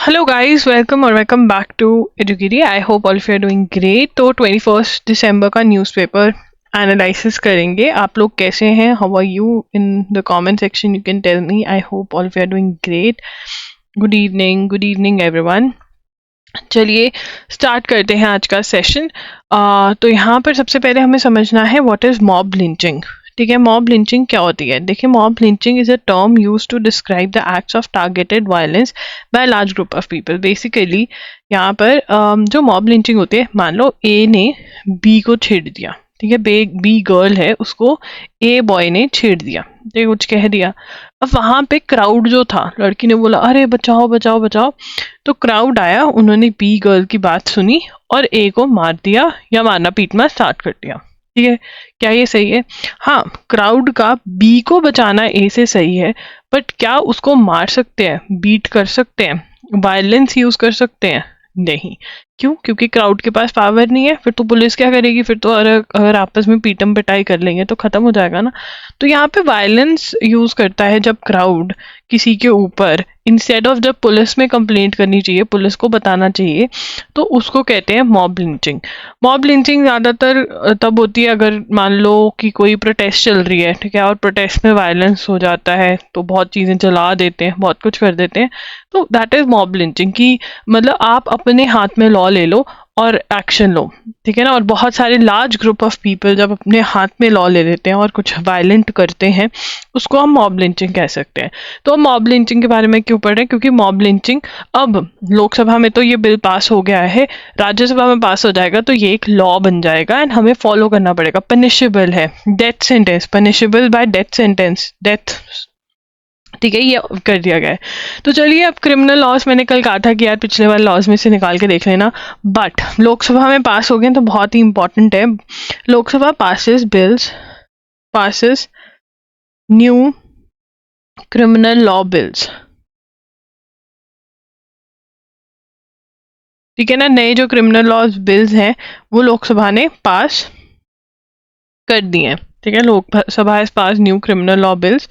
Hello guys, welcome back to Educity. I hope all of you are doing great. तो 21 दिसंबर का newspaper analysis करेंगे. आप लोग कैसे हैं? How are you? In the comment section you can tell me. I hope all of you are doing great. Good evening everyone. चलिए start करते हैं आज का सेशन. तो यहाँ पर सबसे पहले हमें समझना है व्हाट इज मॉब लिंचिंग. ठीक है, मॉब लिंचिंग क्या होती है? देखिए, mob lynching is a term use to describe the acts of targeted violence by large group of people. Basically यहाँ पर जो मॉब लिंचिंग होती है, मान लो ए ने बी को छेड़ दिया. ठीक है, बी गर्ल है, उसको ए बॉय ने छेड़ दिया, ठीक, कुछ कह दिया. अब वहां पे क्राउड जो था, लड़की ने बोला अरे बचाओ बचाओ बचाओ, तो क्राउड आया, उन्होंने बी गर्ल की बात सुनी और ए को मार दिया या मारना पीटना स्टार्ट कर दिया. ठीक है, क्या ये सही है? हाँ, क्राउड का बी को बचाना ए से सही है, बट क्या उसको मार सकते हैं, बीट कर सकते हैं, वायलेंस यूज कर सकते हैं? नहीं. क्यों? क्योंकि क्राउड के पास पावर नहीं है. फिर तो पुलिस क्या करेगी? फिर तो अगर आपस में पीटम पिटाई कर लेंगे तो खत्म हो जाएगा ना. तो यहाँ पे वायलेंस यूज करता है जब क्राउड किसी के ऊपर, इंस्टेड ऑफ जब पुलिस में कंप्लेंट करनी चाहिए, पुलिस को बताना चाहिए, तो उसको कहते हैं मॉब लिंचिंग. मॉब लिंचिंग ज्यादातर तब होती है अगर मान लो कि कोई प्रोटेस्ट चल रही है, ठीक है, और प्रोटेस्ट में वायलेंस हो जाता है, तो बहुत चीजें जला देते हैं, बहुत कुछ कर देते हैं, तो दैट इज मॉब लिंचिंग. की मतलब आप अपने हाथ में लॉ ले लो और एक्शन लो. ठीक है ना. और बहुत सारे लार्ज ग्रुप ऑफ पीपल जब अपने हाथ में लॉ ले लेते हैं और कुछ वायलेंट करते हैं, उसको हम मॉब लिंचिंग कह सकते हैं. तो हम मॉब लिंचिंग के बारे में क्यों पढ़ रहे हैं? क्योंकि मॉब लिंचिंग अब लोकसभा में तो ये बिल पास हो गया है, राज्यसभा में पास हो जाएगा तो ये एक लॉ बन जाएगा एंड हमें फॉलो करना पड़ेगा. पनिशेबल है, death sentence, punishable bye death sentence, death. ठीक है, ये कर दिया गया है. तो चलिए, अब क्रिमिनल लॉज मैंने कल कहा था कि यार पिछले वाले लॉज में से निकाल के देख लेना, बट लोकसभा में पास हो गए तो बहुत ही इंपॉर्टेंट है. Lok Sabha passes new criminal law bills. ठीक है ना. नए जो क्रिमिनल लॉज बिल्स हैं वो लोकसभा ने पास कर दिए हैं. ठीक है, Lok Sabha has pass new criminal law bills.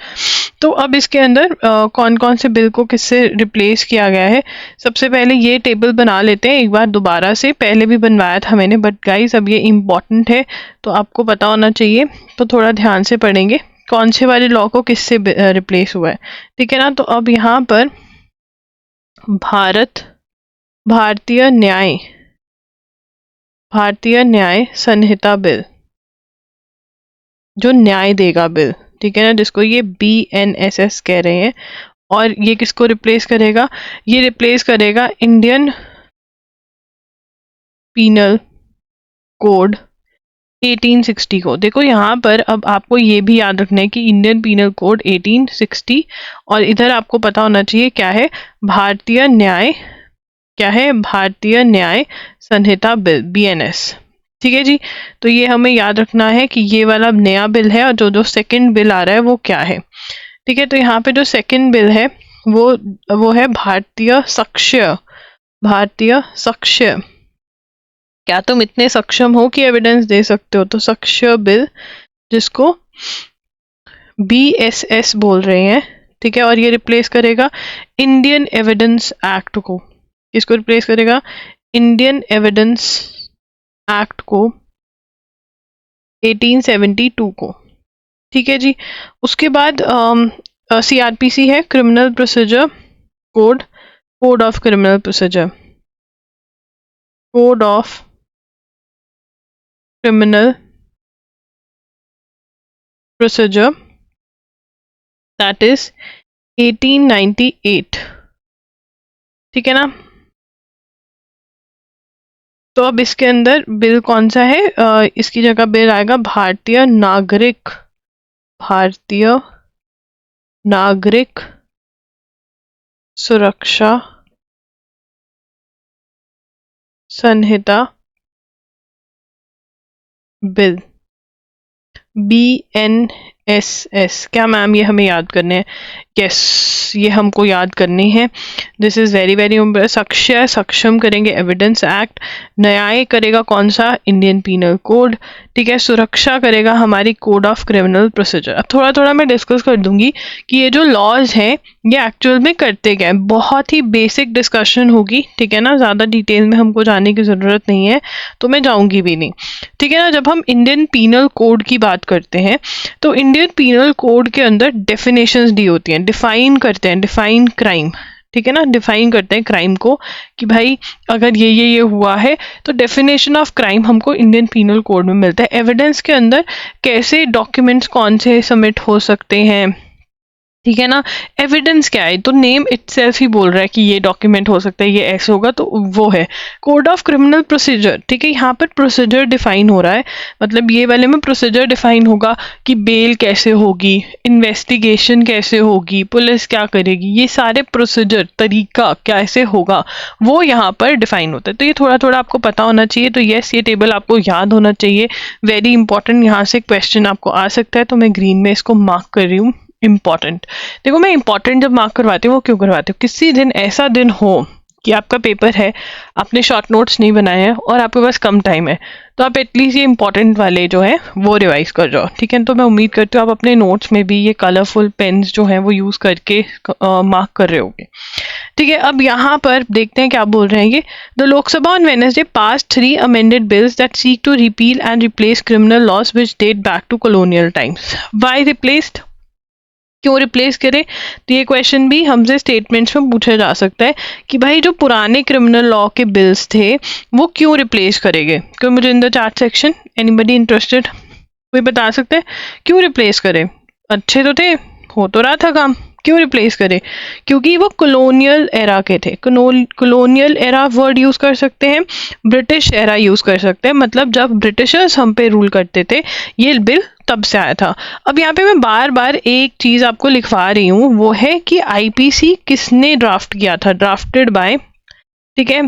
तो अब इसके अंदर कौन कौन से बिल को किससे रिप्लेस किया गया है, सबसे पहले ये टेबल बना लेते हैं एक बार दोबारा से. पहले भी बनवाया था मैंने, बट गाइस अब ये इम्पॉर्टेंट है तो आपको पता होना चाहिए, तो थोड़ा ध्यान से पढ़ेंगे कौन से वाले लॉ को किससे रिप्लेस हुआ है. ठीक है ना. तो अब यहाँ पर भारतीय न्याय संहिता बिल, जो न्याय देगा बिल, ठीक है ना, जिसको ये BNSS कह रहे हैं. और ये किसको रिप्लेस करेगा? ये रिप्लेस करेगा इंडियन पीनल कोड 1860 को. देखो यहाँ पर अब आपको ये भी याद रखना है कि इंडियन पीनल कोड 1860, और इधर आपको पता होना चाहिए क्या है, भारतीय न्याय संहिता बिल, BNS. ठीक है जी. तो ये हमें याद रखना है कि ये वाला नया बिल है, और जो सेकंड बिल आ रहा है वो क्या है. ठीक है, तो यहाँ पे जो सेकंड बिल है वो है भारतीय साक्ष्य. क्या तुम इतने सक्षम हो कि एविडेंस दे सकते हो? तो साक्ष्य बिल, जिसको BSS बोल रहे हैं. ठीक है, और ये रिप्लेस करेगा इंडियन एविडेंस एक्ट को. इसको रिप्लेस करेगा इंडियन एविडेंस एक्ट को 1872 को. ठीक है जी. उसके बाद CRPC है, criminal procedure code of criminal procedure, that is 1898. ठीक है ना. तो अब इसके अंदर बिल कौन सा है? इसकी जगह बिल आएगा भारतीय नागरिक सुरक्षा संहिता बिल, BNSS. क्या मैम ये हमें याद करने हैं? यस, ये हमको याद करने हैं. This is very very important. सक्षम करेंगे एविडेंस एक्ट, न्याय करेगा कौन सा? Indian penal code. ठीक है, सुरक्षा करेगा हमारी कोड ऑफ क्रिमिनल प्रोसीजर. अब थोड़ा थोड़ा मैं डिस्कस कर दूंगी कि ये जो लॉज हैं ये एक्चुअल में करते क्या है, बहुत ही बेसिक डिस्कशन होगी, ठीक है ना, ज़्यादा डिटेल में हमको जाने की ज़रूरत नहीं है, तो मैं जाऊंगी भी नहीं, ठीक है ना। जब हम इंडियन पीनल कोड की बात करते हैं तो इंडियन पीनल कोड के अंदर डेफिनेशंस दी होती हैं, डिफाइन करते हैं, डिफाइन क्राइम, ठीक है ना, डिफाइन करते हैं क्राइम को कि भाई अगर ये हुआ है तो डेफिनेशन ऑफ क्राइम हमको इंडियन पीनल कोड में मिलता है। एविडेंस के अंदर कैसे डॉक्यूमेंट्स कौन से सबमिट हो सकते हैं, ठीक है ना, एविडेंस क्या है, तो नेम इटसेल्फ ही बोल रहा है कि ये डॉक्यूमेंट हो सकता है, ये ऐसे होगा, तो वो है कोड ऑफ क्रिमिनल प्रोसीजर, ठीक है। यहाँ पर प्रोसीजर डिफाइन हो रहा है, मतलब ये वाले में प्रोसीजर डिफाइन होगा कि बेल कैसे होगी, इन्वेस्टिगेशन कैसे होगी, पुलिस क्या करेगी, ये सारे प्रोसीजर तरीका कैसे होगा वो यहाँ पर डिफाइन होता है। तो ये थोड़ा थोड़ा आपको पता होना चाहिए। तो यस, ये टेबल आपको याद होना चाहिए, वेरी इंपॉर्टेंट, यहाँ से क्वेश्चन आपको आ सकता है, तो मैं ग्रीन में इसको मार्क कर रही हूँ, इम्पॉर्टेंट। देखो मैं इम्पॉर्टेंट जब मार्क करवाती हूँ वो क्यों करवाती हूँ, किसी दिन ऐसा दिन हो कि आपका पेपर है, आपने शॉर्ट नोट्स नहीं बनाए हैं और आपके पास कम टाइम है, तो आप एटलीस्ट ये इंपॉर्टेंट वाले जो है वो रिवाइज कर जाओ, ठीक है। तो मैं उम्मीद करती हूँ आप अपने नोट्स में भी ये कलरफुल पेन्स जो हैं वो यूज़ करके मार्क कर रहे होगे, ठीक है। अब यहाँ पर देखते हैं क्या बोल रहे हैं ये। The Lok Sabha on Wednesday pass 3 amended bills that seek to repeal and replace criminal laws which date back to colonial times. Why replaced, क्यों रिप्लेस करें, तो ये क्वेश्चन भी हमसे स्टेटमेंट्स में पूछा जा सकता है कि भाई जो पुराने क्रिमिनल लॉ के बिल्स थे वो क्यों रिप्लेस करेंगे। क्यों, मुझे in the chat section anybody interested, कोई बता सकते हैं क्यों रिप्लेस करें, अच्छे तो थे, हो तो रहा था काम, क्यों रिप्लेस करे, क्योंकि वो कॉलोनियल एरा के थे। कॉलोनियल एरा वर्ड यूज कर सकते हैं, ब्रिटिश एरा यूज कर सकते हैं, मतलब जब ब्रिटिशर्स हम पे रूल करते थे ये बिल तब से आया था। अब यहाँ पे मैं बार बार एक चीज आपको लिखवा रही हूँ, वो है कि आईपीसी किसने ड्राफ्ट किया था, ड्राफ्टेड बाय, ठीक है,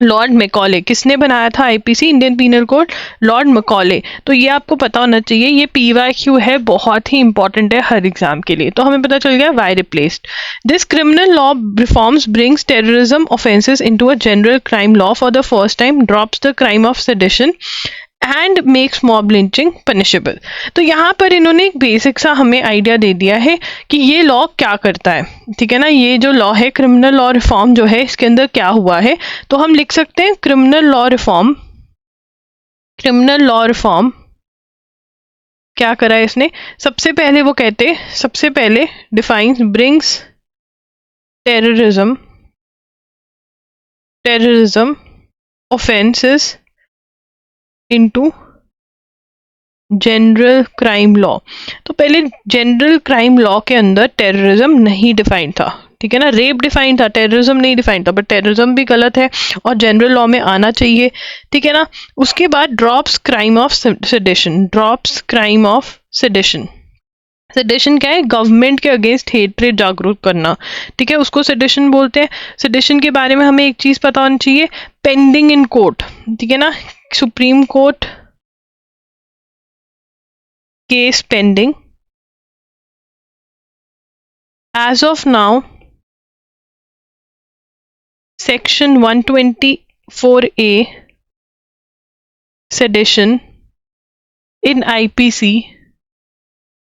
लॉर्ड मैकॉले। किसने बनाया था IPC, Indian penal code, Lord Macaulay. तो ये आपको पता होना चाहिए, ये पीवाईक्यू है, बहुत ही इंपॉर्टेंट है हर एग्जाम के लिए। तो हमें पता चल गया why replaced. This criminal law reforms brings terrorism offences into a general crime law for the first time, drops the crime of sedition and makes mob lynching punishable. तो यहाँ पर इन्होंने एक बेसिक सा हमें आइडिया दे दिया है कि ये लॉ क्या करता है, ठीक है ना। ये जो लॉ है क्रिमिनल लॉ रिफॉर्म जो है, इसके अंदर क्या हुआ है, तो हम लिख सकते हैं criminal law reform, criminal law reform क्या करा है इसने, सबसे पहले वो कहते, सबसे पहले defines brings terrorism, terrorism offences into general crime law. तो पहले जनरल क्राइम लॉ के अंदर टेररिज्म नहीं डिफाइंड था, ठीक है ना, रेप डिफाइंड था, टेररिज्म नहीं डिफाइंड था, बट टेररिज्म भी गलत है और जनरल लॉ में आना चाहिए, ठीक है ना। उसके बाद drops crime of sedition, drops crime of sedition. Sedition क्या है, गवर्नमेंट के अगेंस्ट हेट्रेड जागरूक करना, ठीक है, उसको सेडिशन बोलते हैं। सेडिशन के बारे में हमें एक चीज पता होनी चाहिए, पेंडिंग इन कोर्ट, ठीक है ना, supreme court case pending as of now, section 124A sedition in IPC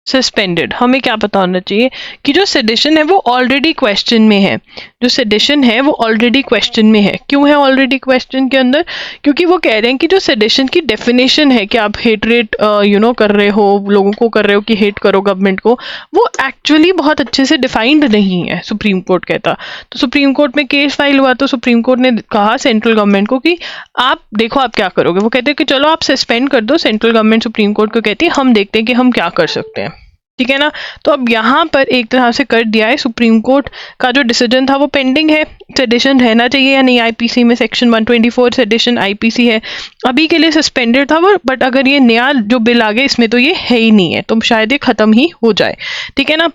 suspended. हमें क्या पता होना चाहिए कि जो सेडिशन है वो ऑलरेडी क्वेश्चन में है, जो सेडिशन है वो ऑलरेडी क्वेश्चन में है। क्यों है ऑलरेडी क्वेश्चन के अंदर, क्योंकि वो कह रहे हैं कि जो सेडिशन की डेफिनेशन है कि आप हेटरेट कर रहे हो, लोगों को कर रहे हो कि हेट करो गवर्नमेंट को, वो एक्चुअली बहुत अच्छे से डिफाइंड नहीं है, सुप्रीम कोर्ट कहता। तो सुप्रीम कोर्ट में केस फाइल हुआ तो सुप्रीम कोर्ट ने कहा सेंट्रल गवर्नमेंट को कि आप देखो आप क्या करोगे। वो कहते हैं कि चलो आप सस्पेंड कर दो, सेंट्रल गवर्नमेंट सुप्रीम कोर्ट को कहती है हम देखते हैं कि हम क्या कर सकते हैं, ठीक है ना। तो अब यहाँ पर एक तरह से कर दिया है, सुप्रीम कोर्ट का जो डिसीजन था वो पेंडिंग है, सेडिशन रहना चाहिए या नहीं आईपीसी में, सेक्शन 124 सेडिशन आईपीसी है, अभी के लिए सस्पेंडेड था वो, बट अगर ये नया जो बिल आ गया इसमें तो ये है ही नहीं है, तो शायद ये खत्म ही हो जाए, ठीक है ना।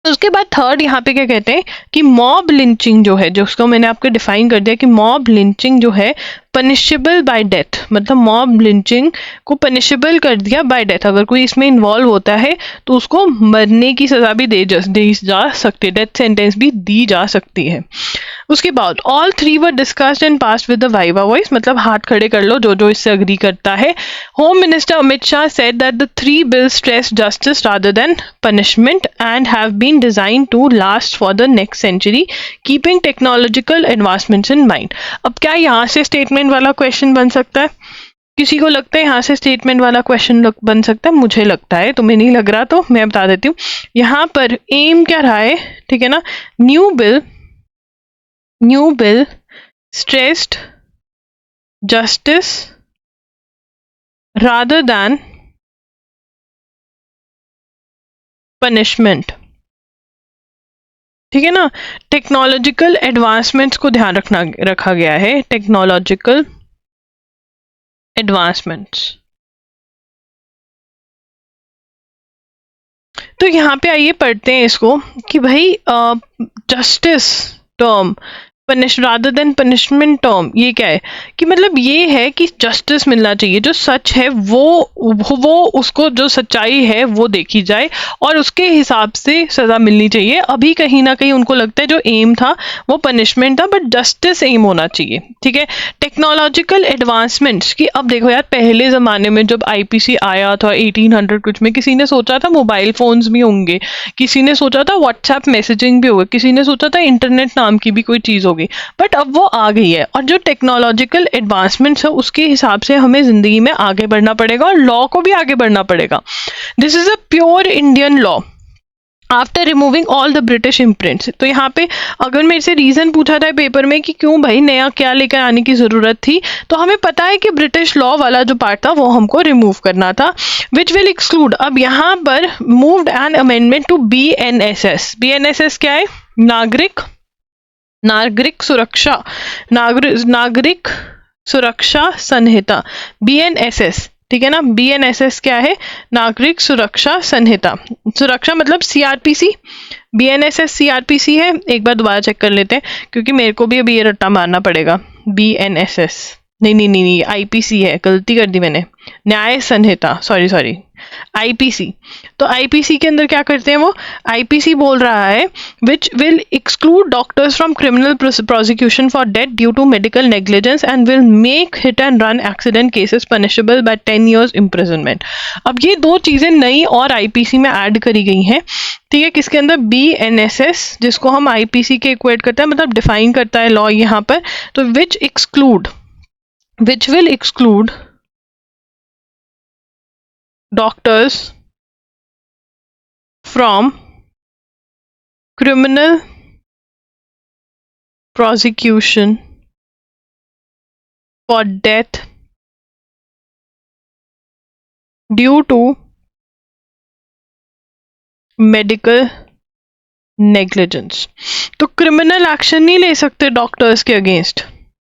उसके बाद थर्ड यहाँ पे क्या कहते हैं कि मॉब लिंचिंग जो है, जो उसको मैंने आपको डिफाइन कर दिया कि मॉब लिंचिंग जो है पनिशेबल बाय डेथ, मतलब मॉब लिंचिंग को पनिशेबल कर दिया बाय डेथ। अगर कोई इसमें इन्वॉल्व होता है तो उसको मरने की सजा भी दी जा सकती है, डेथ सेंटेंस भी दी जा सकती है। उसके बाद all three were discussed and passed with the viva voice, मतलब हाथ खड़े कर लो जो जो इससे अग्री करता है। Home minister Amit Shah said that the three bills stress justice rather than punishment and have been design to last for the next century keeping technological advancements in mind. अब क्या यहाँ से स्टेटमेंट वाला क्वेश्चन बन सकता है? किसी को लगता है यहाँ से स्टेटमेंट वाला क्वेश्चन बन सकता है? मुझे लगता है, तुम्हें नहीं लग रहा तो मैं बता देती हूँ। यहाँ पर एम क्या रहा है, ठीक है ना, new bill stressed justice rather than punishment, ठीक है ना। टेक्नोलॉजिकल एडवांसमेंट्स को ध्यान रखा गया है, टेक्नोलॉजिकल एडवांसमेंट्स। तो यहाँ पे आइए पढ़ते हैं इसको कि भाई justice term, punish rather than punishment term, ये क्या है कि मतलब ये है कि जस्टिस मिलना चाहिए, जो सच है वो उसको, जो सच्चाई है वो देखी जाए और उसके हिसाब से सजा मिलनी चाहिए। अभी कहीं ना कहीं उनको लगता है जो एम था वो पनिशमेंट था, बट जस्टिस एम होना चाहिए, ठीक है। टेक्नोलॉजिकल एडवांसमेंट्स की, अब देखो यार, पहले ज़माने में जब आईपीसी आया था 1800 कुछ में, किसी ने सोचा था मोबाइल फोन्स भी होंगे, किसी ने सोचा था व्हाट्सएप मैसेजिंग भी होगा, किसी ने सोचा था इंटरनेट नाम की भी कोई चीज़ होगी, बट अब वो आ गई है। और जो टेक्नोलॉजिकल एडवांसमेंट्स है उसके हिसाब से हमें जिंदगी में आगे बढ़ना पड़ेगा और लॉ को भी आगे बढ़ना पड़ेगा। This is a pure Indian law after removing all the British imprints. तो यहाँ पे अगर मेरे से रीजन पूछा था पेपर में कि क्यों भाई नया क्या लेकर आने की जरूरत थी, तो हमें पता है कि ब्रिटिश लॉ वाला जो पार्ट था वो हमको रिमूव करना था, विच विल एक्सक्लूड। अब यहाँ पर moved an amendment to BNSS। BNSS क्या है? नागरिक सुरक्षा संहिता, BNSS, ठीक है ना। BNSS क्या है? नागरिक सुरक्षा संहिता। सुरक्षा मतलब CRPC, BNSS CRPC है। एक बार दोबारा चेक कर लेते हैं क्योंकि मेरे को भी अभी ये रट्टा मारना पड़ेगा। BNSS नहीं, IPC है, गलती कर दी मैंने, न्याय संहिता, सॉरी IPC। तो IPC के अंदर क्या करते हैं वो? IPC बोल रहा है which will exclude doctors from criminal prosecution for death due to medical negligence and will make hit and run accident cases punishable by 10 years imprisonment. अब ये दो चीजें नई और IPC में ऐड करी गई हैं, ठीक है। किसके अंदर? BNSS, जिसको हम IPC के इक्वेट करते हैं, मतलब डिफाइन करता है लॉ यहाँ पर। तो विच will exclude doctors from criminal prosecution for death due to medical negligence। तो क्रिमिनल एक्शन नहीं ले सकते डॉक्टर्स के अगेंस्ट,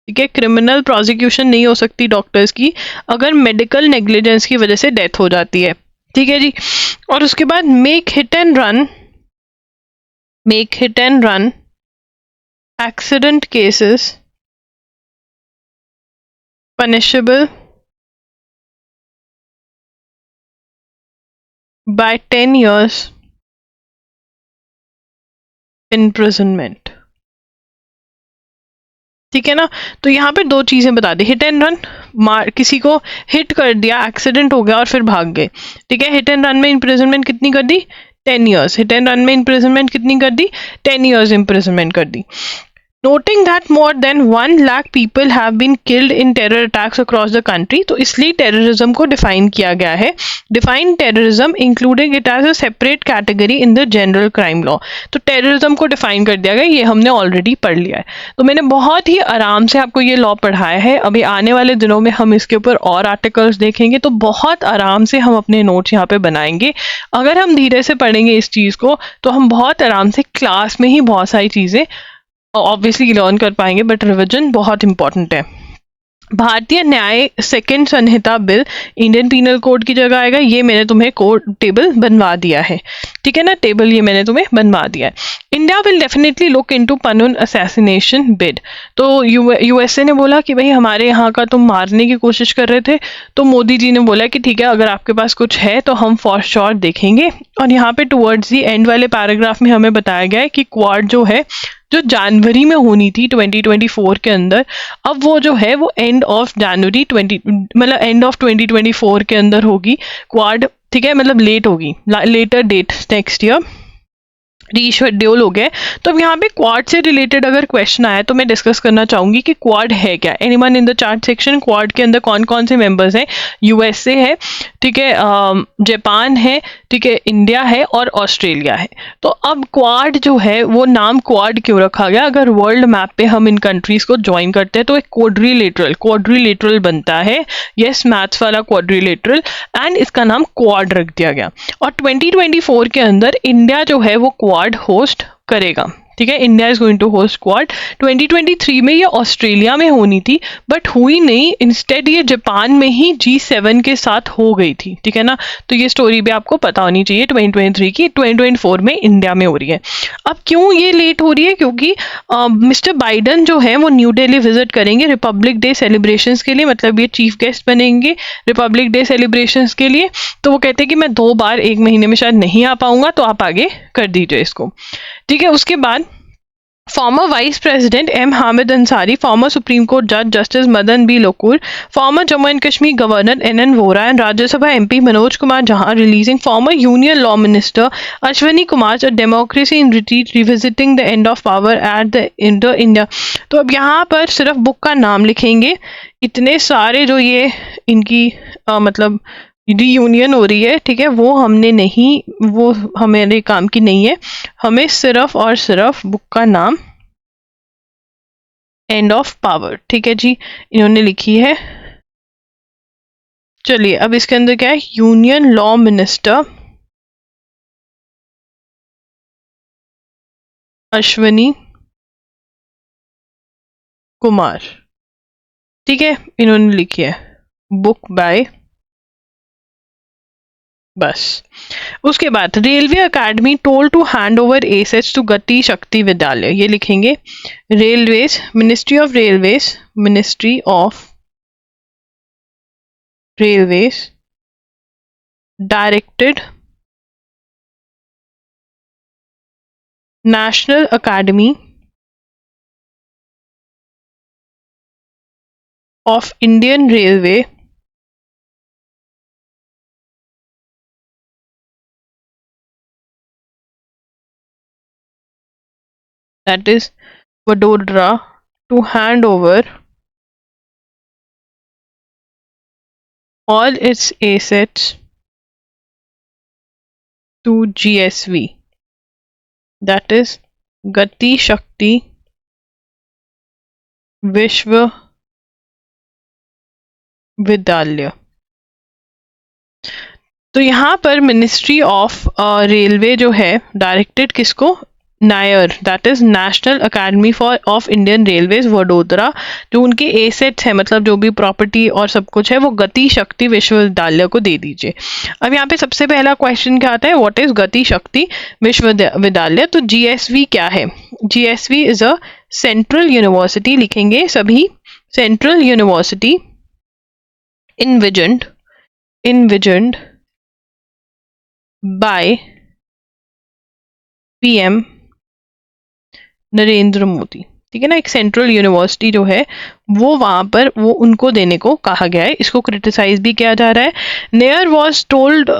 ठीक है। क्रिमिनल प्रोसिक्यूशन नहीं हो सकती डॉक्टर्स की अगर मेडिकल नेग्लिजेंस की वजह से डेथ हो जाती है, ठीक है जी। और उसके बाद make hit and run accident cases punishable by 10 years imprisonment, ठीक है ना। तो यहाँ पे दो चीजें बता दी, हिट एंड रन, किसी को हिट कर दिया, एक्सीडेंट हो गया और फिर भाग गए, ठीक है। हिट एंड रन में इम्प्रिजनमेंट कितनी कर दी? 10 years। हिट एंड रन में इम्प्रिजनमेंट कितनी कर दी? 10 years इम्प्रिजनमेंट कर दी। Noting that more than 1 lakh people have been killed in terror attacks across the country, तो इसलिए टेररिज्म को डिफाइन किया गया है। Define terrorism including it as a separate category in the general crime law. तो terrorism को define कर दिया गया, ये हमने ऑलरेडी पढ़ लिया है। तो मैंने बहुत ही आराम से आपको ये लॉ पढ़ाया है। अभी आने वाले दिनों में हम इसके ऊपर और आर्टिकल्स देखेंगे, तो बहुत आराम से हम अपने नोट्स यहाँ पे बनाएंगे। अगर हम धीरे से पढ़ेंगे इस चीज़ को तो हम बहुत आराम से क्लास में ही बहुत सारी चीज़ें ऑब्वियसली लर्न कर पाएंगे, बट रिविजन बहुत इंपॉर्टेंट है। भारतीय न्याय सेकंड संहिता बिल इंडियन पीनल कोड की जगह आएगा। ये मैंने तुम्हें कोड टेबल बनवा दिया है, ठीक है ना, टेबल ये मैंने तुम्हें बनवा दिया है। India will definitely look into Pannun assassination bid. तो यूएसए ने बोला कि भाई हमारे यहाँ का तुम मारने की कोशिश कर रहे थे, तो मोदी जी ने बोला कि ठीक है, अगर आपके पास कुछ है तो हम फॉर श्योर देखेंगे। और यहाँ पे टुवर्ड्स दी एंड वाले पैराग्राफ में हमें बताया गया है कि क्वाड जो है, जो जनवरी में होनी थी 2024 के अंदर, अब वो जो है वो एंड ऑफ जनवरी 20 मतलब एंड ऑफ 2024 के अंदर होगी क्वाड, ठीक है, मतलब लेट होगी, later date next year reschedule हो गया। तो अब यहाँ पे क्वाड से रिलेटेड अगर क्वेश्चन आया तो मैं डिस्कस करना चाहूंगी कि क्वाड है क्या। Anyone in the chart section, quad के अंदर कौन कौन से मेंबर्स हैं? यूएसए है, ठीक है, जापान है, ठीक है, इंडिया है और ऑस्ट्रेलिया है। तो अब क्वाड जो है वो नाम क्वाड क्यों रखा गया? अगर वर्ल्ड मैप पे हम इन कंट्रीज को ज्वाइन करते हैं तो एक क्वाड्रिलेटरल बनता है, यस, मैथ्स वाला क्वाड्रिलेटरल, एंड इसका नाम क्वाड रख दिया गया। और 2024 के अंदर इंडिया जो है वो क्वाड होस्ट करेगा, ठीक है, India is going to host Quad. 2023 में ये ऑस्ट्रेलिया में होनी थी बट हुई नहीं, इंस्टेड ये जापान में ही G7 के साथ हो गई थी, ठीक है ना। तो ये स्टोरी भी आपको पता होनी चाहिए 2023 की, 2024 में इंडिया में हो रही है। अब क्यों ये लेट हो रही है? क्योंकि मिस्टर बाइडन जो है वो न्यू दिल्ली विजिट करेंगे रिपब्लिक डे सेलिब्रेशंस के लिए, मतलब ये चीफ गेस्ट बनेंगे रिपब्लिक डे सेलिब्रेशंस के लिए। तो वो कहते हैं कि मैं 2 बार 1 महीने में शायद नहीं आ पाऊंगा, तो आप आगे कर दीजिए इसको, ठीक है। उसके बाद former Vice President M. Hamid Ansari, former Supreme Court Judge Justice Madan B. Lokur, former Jammu and Kashmir Governor N. Vora and Rajya Sabha MP Manoj Kumar Jha releasing former Union Law Minister Ashwani Kumar, A Democracy in Retreat Revisiting the End of Power at the India। तो अब यहाँ पर सिर्फ book का नाम लिखेंगे, इतने सारे जो ये इनकी मतलब रीयूनियन हो रही है, ठीक है, वो हमने नहीं, वो हमारे काम की नहीं है। हमें सिर्फ और सिर्फ बुक का नाम एंड ऑफ पावर, ठीक है जी, इन्होंने लिखी है। चलिए अब इसके अंदर क्या है? Union law minister Ashwani Kumar, ठीक है, इन्होंने लिखी है बुक बाय, बस। उसके बाद railway academy told to hand over assets to Gati Shakti Vidyalaya, ये लिखेंगे railways, ministry of railways directed national academy of Indian railway that is Vadodara to hand over all its assets to GSV, that is Gati Shakti विश्व विद्यालय। तो यहाँ पर ministry of railway जो है directed किसको? Nair, that is national academy for of Indian railways Vadodara, जो उनके एसेट्स है, मतलब जो भी प्रॉपर्टी और सब कुछ है, वो गति शक्ति विश्वविद्यालय को दे दीजिए। अब यहाँ पे सबसे पहला क्वेश्चन क्या आता है? व्हाट इज गति शक्ति विश्वविद्यालय? तो जीएसवी क्या है? GSV is a central university, लिखेंगे सभी, central university envisioned by PM Narendra Modi, ठीक है ना। एक सेंट्रल यूनिवर्सिटी जो है वो वहां पर वो उनको देने को कहा गया है। इसको क्रिटिसाइज भी किया जा रहा है। NAIR was told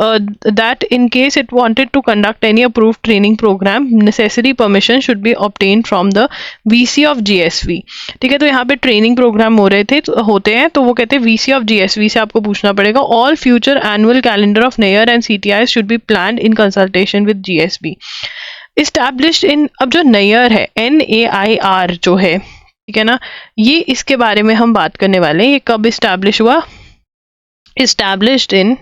that in case it wanted to conduct any approved training program necessary permission should be obtain from the VC of GSV, ठीक है। तो यहाँ पे ट्रेनिंग प्रोग्राम हो रहे थे होते हैं, तो वो कहते हैं वीसी ऑफ जीएसवी से आपको पूछना पड़ेगा। All future annual calendar of near and CTI should be planned in consultation with GSV. Established in, अब जो नयर है NAIR जो है, ठीक है ना, ये इसके बारे में हम बात करने वाले हैं। ये कब इस्टेब्लिश हुआ? Established in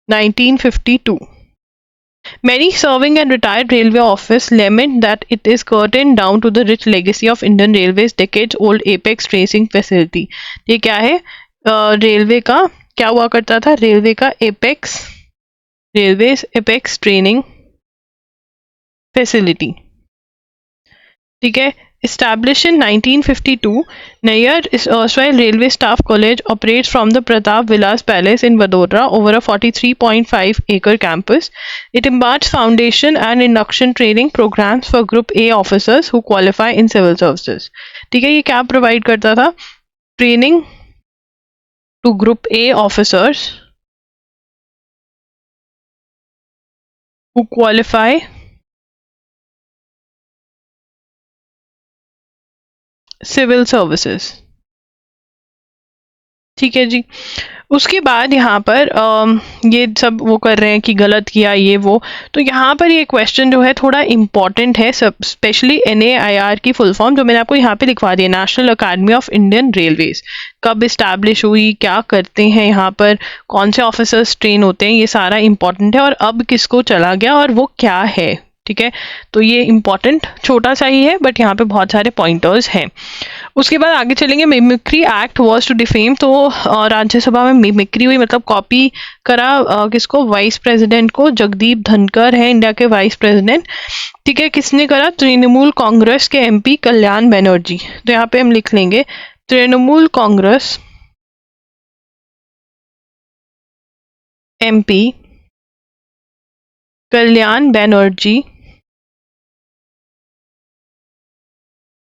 1952, Many serving and retired railway officers lament that it is curtained down to the rich legacy of Indian Railways decades-old apex tracing facility. ये क्या है? रेलवे का क्या हुआ करता था? रेलवे का apex railways apex training facility, ठीक है. Established in 1952, Nayyar erstwhile Railway Staff College operates from the Pratap Vilas Palace in Vadodara over a 43.5-acre campus. It imparts foundation and induction training programs for Group A officers who qualify in civil services. ठीक है, ये क्या provide करता था? Training to group A officers who qualify civil services. ठीक है जी. उसके बाद यहाँ पर ये सब वो कर रहे हैं कि गलत किया ये वो. तो यहाँ पर ये क्वेश्चन जो है थोड़ा इम्पॉर्टेंट है, सब स्पेशली NAIR की फुल फॉर्म जो मैंने आपको यहाँ पे लिखवा दिया, national academy of Indian railways, कब इस्टेब्लिश हुई, क्या करते हैं यहाँ पर, कौन से ऑफिसर्स ट्रेन होते हैं, ये सारा इम्पॉर्टेंट है. और अब किसको चला गया और वो क्या है. ठीक है, तो ये इम्पॉर्टेंट छोटा सा ही है बट यहाँ पे बहुत सारे पॉइंटर्स हैं. उसके बाद आगे चलेंगे. Mimicry act was to defame. तो राज्यसभा में मिमिक्री हुई, मतलब कॉपी करा. किसको? वाइस प्रेसिडेंट को. जगदीप धनकर है इंडिया के वाइस प्रेसिडेंट. ठीक है, किसने करा? तृणमूल कांग्रेस के MP कल्याण बनर्जी. तो यहाँ पे हम लिख लेंगे Trinamool Congress MP Kalyan Banerjee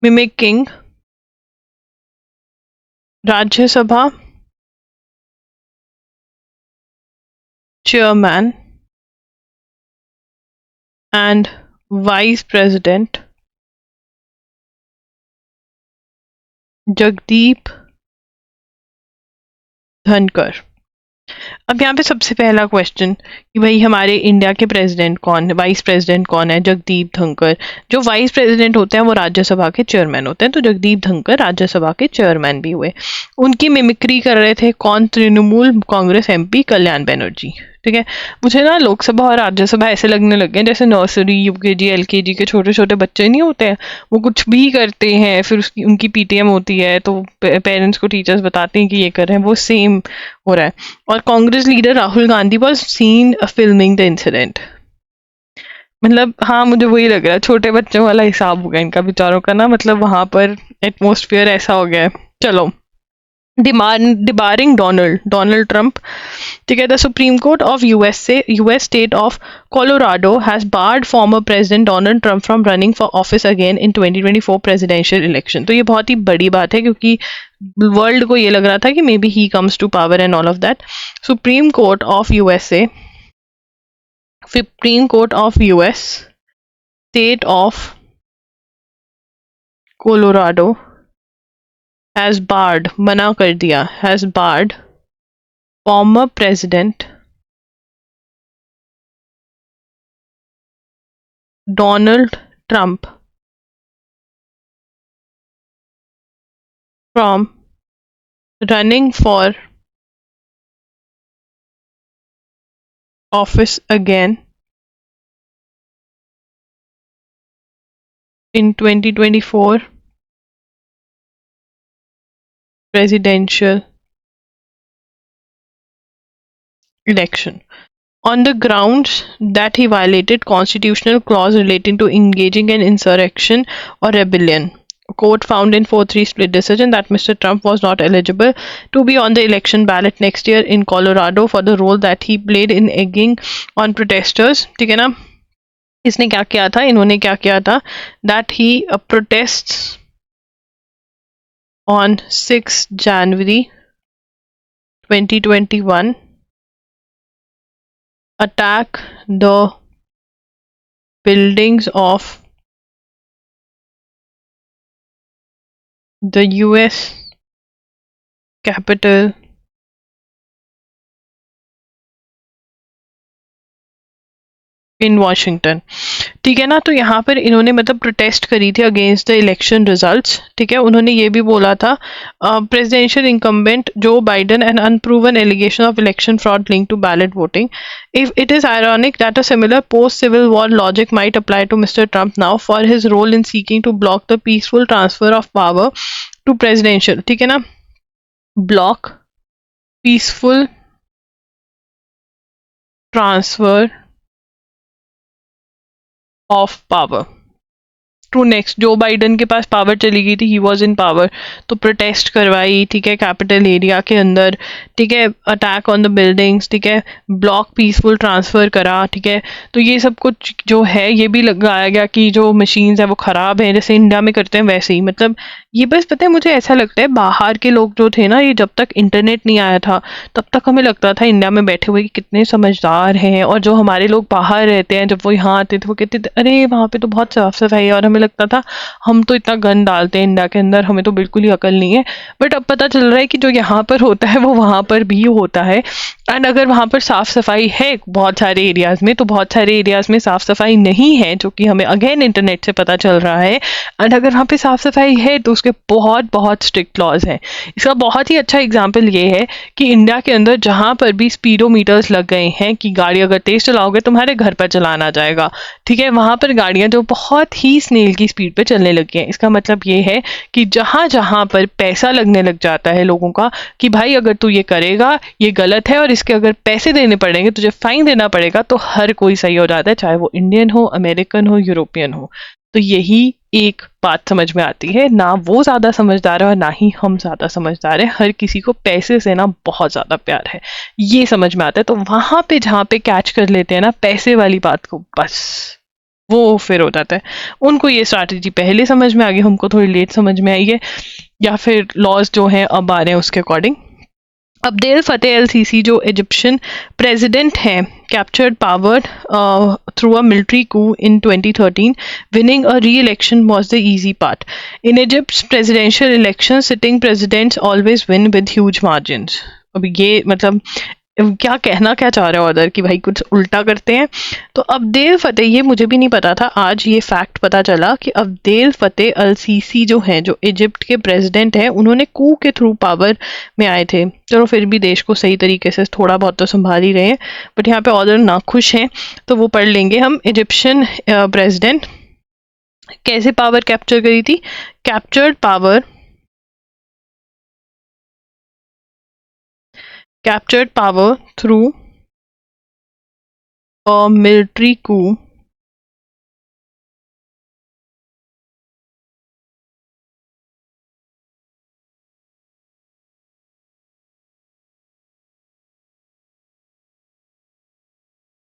mimicking Rajya Sabha chairman and vice president Jagdeep धनकर. अब यहाँ पे सबसे पहला क्वेश्चन कि भाई हमारे इंडिया के प्रेसिडेंट कौन है, वाइस प्रेसिडेंट कौन है? जगदीप धनकर. जो वाइस प्रेसिडेंट होते हैं वो राज्यसभा के चेयरमैन होते हैं, तो जगदीप धनकर राज्यसभा के चेयरमैन भी हुए. उनकी मिमिक्री कर रहे थे कौन? तृणमूल कांग्रेस MP कल्याण बनर्जी. ठीक है, मुझे ना लोकसभा और राज्यसभा ऐसे लगने लगे हैं जैसे नर्सरी UKG LKG के छोटे छोटे बच्चे नहीं होते हैं, वो कुछ भी करते हैं, फिर उसकी उनकी PTM होती है तो पेरेंट्स को टीचर्स बताते हैं कि ये कर रहे हैं, वो सेम हो रहा है. और Congress leader Rahul Gandhi was scene filming the incident. मतलब हाँ, मुझे वही लग रहा है, छोटे बच्चों वाला हिसाब हो गया इनका बेचारों का ना, मतलब वहां पर एटमोस्फियर ऐसा हो गया है. चलो, debarring Donald Trump. ठीक है, the Supreme Court of US state of Colorado has barred former President Donald Trump from running for office again in 2024 presidential election. तो ये बहुत ही बड़ी बात है क्योंकि वर्ल्ड को ये लग रहा था कि maybe he comes to power and all of that. Supreme Court of US state of Colorado has barred, मना कर दिया, has barred former president Donald Trump from running for office again in 2024 presidential election on the grounds that he violated constitutional clause relating to engaging in insurrection or rebellion. A court found in 4-3 split decision that Mr. Trump was not eligible to be on the election ballot next year in Colorado for the role that he played in egging on protesters. ठीक है ना, इसने क्या किया था, इन्होंने क्या किया था, that he protests on 6 January 2021 attack the buildings of the US Capitol in Washington, ठीक है ना। तो यहाँ पर इन्होंने मतलब प्रोटेस्ट करी थी अगेंस्ट द इलेक्शन रिजल्ट्स, ठीक है। उन्होंने ये भी बोला था presidential incumbent Joe Biden and unproven allegation of election fraud link to ballot voting, if it is ironic that a similar post civil war logic might apply to mister Trump now for his role in seeking to block the peaceful transfer of power to presidential, ठीक है ना, block peaceful transfer of power to next. Joe Biden के पास power चली गई थी, he was in power, तो protest करवाई, ठीक है, कैपिटल एरिया के अंदर, ठीक है, अटैक ऑन द बिल्डिंग्स, ठीक है, ब्लॉक पीसफुल ट्रांसफर करा, ठीक है। तो ये सब कुछ जो है ये भी लगाया गया कि जो मशीन्स है वो ख़राब है, जैसे इंडिया में करते हैं वैसे ही। मतलब ये बस पता है मुझे ऐसा लगता है बाहर के लोग जो थे ना, ये जब तक इंटरनेट नहीं आया था तब तक हमें लगता था इंडिया में बैठे हुए कि कितने समझदार हैं, और जो हमारे लोग बाहर रहते हैं जब वो यहाँ आते थे वो कहते थे अरे वहाँ पे तो बहुत साफ सफाई है, और हमें लगता था हम तो इतना गंद डालते हैं इंडिया के अंदर, हमें तो बिल्कुल ही अकल नहीं है। बट अब पता चल रहा है कि जो यहाँ पर होता है वो वहाँ पर भी होता है। एंड अगर वहाँ पर साफ सफाई है बहुत सारे एरियाज में, तो बहुत सारे एरियाज में साफ सफाई नहीं है, जो कि हमें अगेन इंटरनेट से पता चल रहा है। एंड अगर वहाँ पे साफ सफाई है तो उसके बहुत बहुत स्ट्रिक्ट लॉज हैं। इसका बहुत ही अच्छा एग्जाम्पल ये है कि इंडिया के अंदर जहाँ पर भी स्पीडोमीटर्स लग गए हैं कि गाड़ी अगर तेज चलाओगे तुम्हारे घर पर चलाना जाएगा, ठीक है, वहाँ पर गाड़ियाँ जो बहुत ही स्नेल की स्पीड पे चलने लगी हैं। इसका मतलब ये है कि जहाँ जहाँ पर पैसा लगने लग जाता है लोगों का कि भाई अगर तू ये करेगा ये गलत है और इसके अगर पैसे देने पड़ेंगे, तुझे फाइन देना पड़ेगा, तो हर कोई सही हो जाता है, चाहे वो इंडियन हो, अमेरिकन हो, यूरोपियन हो। तो यही एक बात समझ में आती है, ना वो ज़्यादा समझदार है और ना ही हम ज़्यादा समझदार है, हर किसी को पैसे से ना बहुत ज़्यादा प्यार है, ये समझ में आता है। तो वहाँ पे जहाँ पे कैच कर लेते हैं ना पैसे वाली बात को, बस वो फिर हो जाता है। उनको ये स्ट्रैटेजी पहले समझ में आ गई, हमको थोड़ी लेट समझ में आई है, या फिर लॉज जो हैं अब आ रहे हैं उसके अकॉर्डिंग। अब्देल फतेह अल सीसी जो इजिप्शियन प्रेसिडेंट हैं captured power through a military coup in 2013. Winning a re-election was the easy part. In Egypt's presidential elections, sitting presidents always win with huge margins. अब ये मतलब क्या कहना क्या चाह रहे हो अदर कि भाई कुछ उल्टा करते हैं। तो अब्देल फतेह, ये मुझे भी नहीं पता था, आज ये फैक्ट पता चला कि अब्देल फतेह अल सीसी जो हैं, जो इजिप्ट के प्रेसिडेंट हैं, उन्होंने कू के थ्रू पावर में आए थे। चलो फिर भी देश को सही तरीके से थोड़ा बहुत तो संभाल ही रहे हैं, बट यहाँ पे ऑर्डर ना खुश हैं तो वो पढ़ लेंगे हम। इजिप्शियन प्रेसिडेंट कैसे पावर कैप्चर करी थी? Captured power through a military coup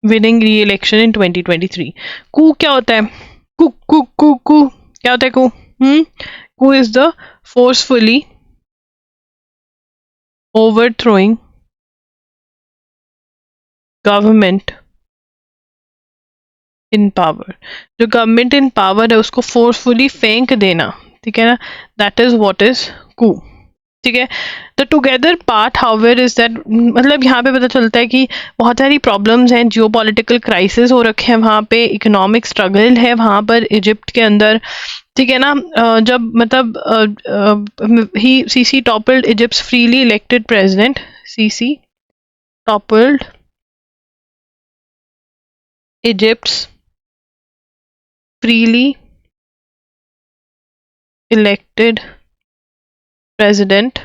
winning re-election in 2023. कू क्या होता है? कू कू कू कू क्या होता है कू? कू is the forcefully overthrowing government in power. जो गवर्नमेंट इन पावर है उसको फोर्सफुली फेंक देना, ठीक है ना, दैट इज व्हाट इज कू, ठीक है। The together part however is that, मतलब यहाँ पे पता चलता है कि बहुत सारी प्रॉब्लम्स हैं, जियो पॉलिटिकल क्राइसिस हो रखे हैं वहाँ पे, इकोनॉमिक स्ट्रगल है वहाँ पर इजिप्ट के अंदर, ठीक है ना। जब मतलब ही Sisi toppled Egypt's freely elected president, Sisi toppled Egypt's freely elected president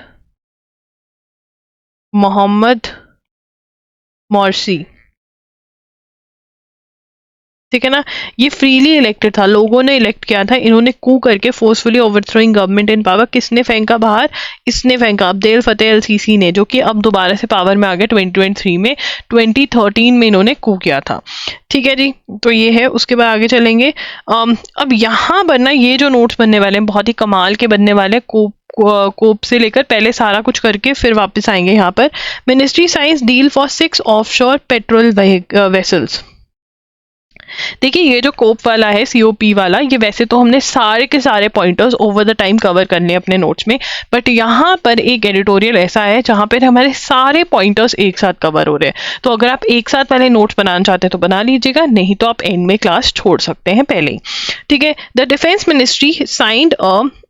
Mohamed Morsi, ठीक है ना। ये फ्रीली इलेक्टेड था, लोगों ने इलेक्ट किया था, इन्होंने कू करके फोर्सफुली ओवरथ्रोइंग गवर्नमेंट इन पावर। किसने फेंका बाहर? इसने फेंका, अब्देल फतेह अल सीसी ने, जो कि अब दोबारा से पावर में आ गए 2023 में। 2013 में इन्होंने कू किया था, ठीक है जी। तो ये है, उसके बाद आगे चलेंगे। अब यहाँ पर ना ये जो नोट्स बनने वाले हैं बहुत ही कमाल के बनने वाले हैं, कोप से लेकर पहले सारा कुछ करके फिर वापस आएंगे यहाँ पर। Ministry science deal for 6 offshore patrol vessels. देखिए ये जो कोप वाला है, COP वाला, ये वैसे तो हमने सारे के सारे pointers over the time cover करने हैं अपने नोट्स में, बट यहाँ पर एक एडिटोरियल ऐसा है जहाँ पर हमारे सारे पॉइंटर्स एक साथ कवर हो रहे हैं। तो अगर आप एक साथ वाले नोट्स बनाना चाहते हैं तो बना लीजिएगा, नहीं तो आप एंड में क्लास छोड़ सकते हैं पहले ही। ठीक है। The defence ministry signed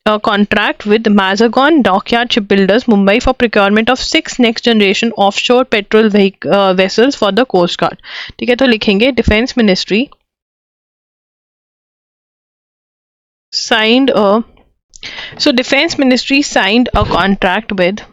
a contract with Mazagon Dockyard Shipbuilders Mumbai for procurement of 6 next generation offshore petrol vessels for the Coast Guard। ठीक है, तो लिखेंगे defence ministry signed a defense ministry signed a contract with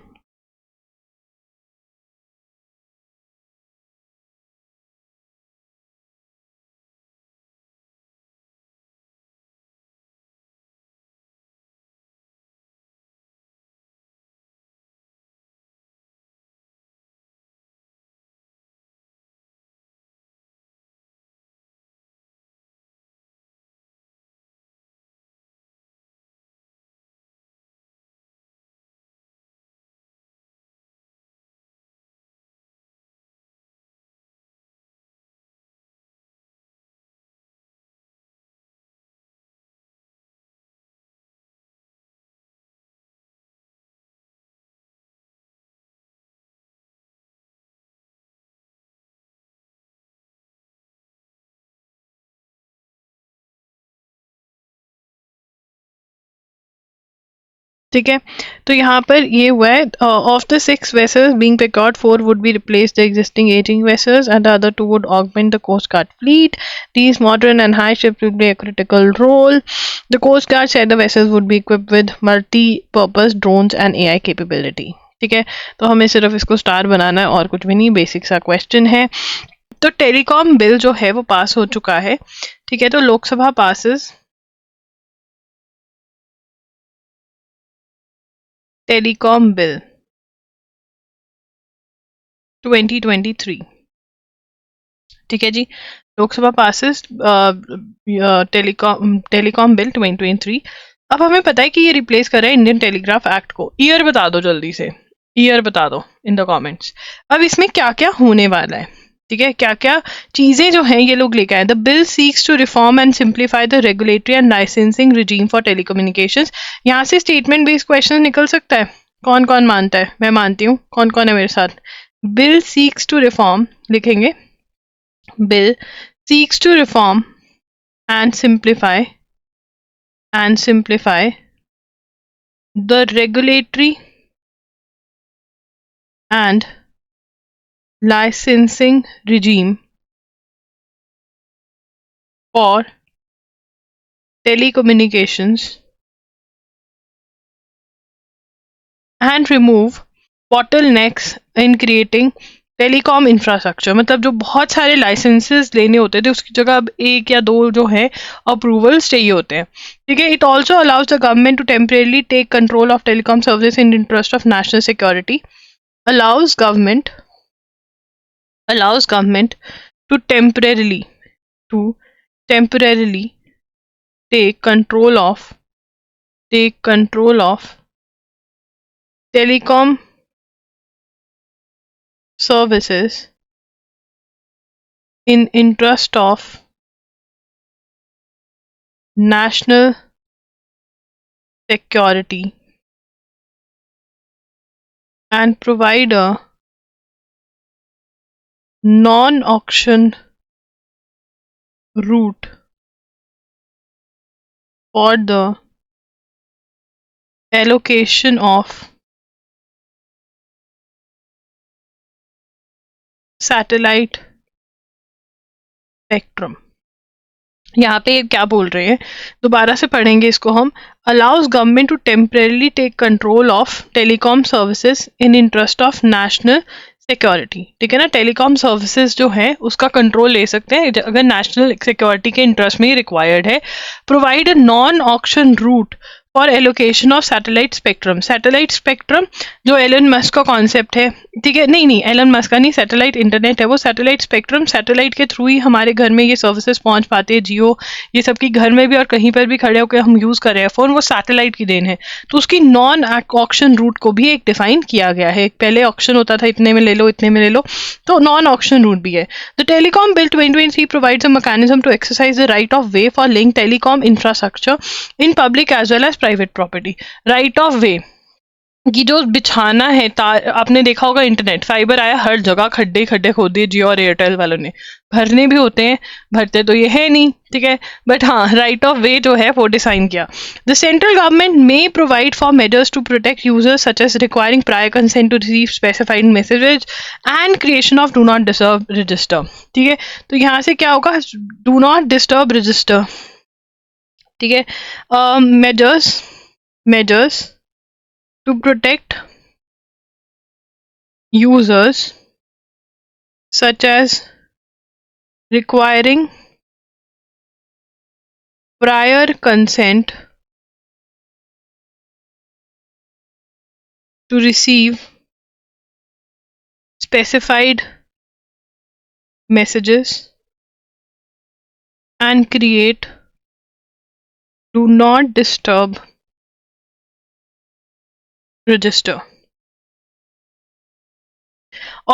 ठीक है। तो यहाँ पर ये हुआ है, of the 6 vessels being procured, 4 would be replaced the existing aging vessels and the other 2 would augment the Coast Guard fleet. These modern and high ships will play a critical role. The Coast Guard said the vessels would be equipped with multi-purpose drones and AI capability। ठीक है, तो हमें सिर्फ इसको star बनाना है और कुछ भी नहीं, बेसिक सा क्वेश्चन है। तो टेलीकॉम बिल जो है वो पास हो चुका है। ठीक है, तो लोकसभा पासेस टेलीकॉम बिल 2023। ठीक है जी, लोकसभा पासेस टेलीकॉम बिल 2023। अब हमें पता है कि ये रिप्लेस कर रहा है इंडियन टेलीग्राफ एक्ट को। ईयर बता दो जल्दी से, ईयर बता दो इन द कमेंट्स। अब इसमें क्या क्या होने वाला है, ठीक है, क्या क्या चीजें जो हैं ये लोग लेकर आए। The bill seeks to reform and simplify the regulatory and licensing regime for telecommunications. यहाँ से स्टेटमेंट बेस्ड क्वेश्चन निकल सकता है। कौन कौन मानता है? मैं मानती हूँ। कौन कौन है मेरे साथ? बिल सीक्स टू रिफॉर्म लिखेंगे, bill seeks to reform and simplify the regulatory and licensing regime for telecommunications and remove bottlenecks in creating telecom infrastructure. मतलब जो बहुत सारे लाइसेंसेस लेने होते थे उसकी जगह अब 1 या 2 जो है अप्रूवल्स चाहिए होते हैं। ठीक है, it also allows the government to temporarily take control of telecom service in interest of national security. allows government to temporarily take control of telecom services in interest of national security and provide a non-auction route for the allocation of satellite spectrum। यहाँ पे क्या बोल रहे हैं, दोबारा से पढ़ेंगे इसको हम। Allows government to temporarily take control of telecom services in interest of national security. ठीक है ना, टेलीकॉम सर्विसेज जो है उसका कंट्रोल ले सकते हैं अगर नेशनल सिक्योरिटी के इंटरेस्ट में ही रिक्वायर्ड है। Provide a non auction route for allocation of satellite spectrum. Satellite spectrum जो एलन मस्क का कॉन्सेप्ट है, ठीक है, नहीं एलन मस्क का नहीं, सैटेलाइट इंटरनेट है वो। सैटेलाइट स्पेक्ट्रम, सैटेलाइट के थ्रू ही हमारे घर में ये सर्विसेज पहुंच पाते हैं, जियो ये सब की घर में भी और कहीं पर भी खड़े होकर हम यूज कर रहे हैं फोन, वो सैटेलाइट की देन है। तो उसकी नॉन ऑक्शन रूट को भी एक डिफाइन किया गया है। पहले ऑक्शन होता था इतने में ले लो इतने में ले लो, तो नॉन ऑक्शन रूट भी है। The telecom bill 2023 provides a mechanism to exercise the right of way for linked telecom infrastructure in public as well as private property. Right of वे कि जो बिछाना है तार, आपने देखा होगा इंटरनेट फाइबर आया हर जगह, खड्डे खड्डे खोद दिए जियो और एयरटेल वालों ने। भरने भी होते हैं, भरते तो ये है नहीं, ठीक है, बट हाँ राइट ऑफ वे जो है वो डिसाइन किया। The central government may provide for measures to protect users such as requiring prior consent to receive specified messages and creation of do not disturb register. ठीक है, तो यहाँ से क्या होगा, डू नॉट डिस्टर्ब रजिस्टर, ठीक है, measures to protect users such as requiring prior consent to receive specified messages and create do not disturb register.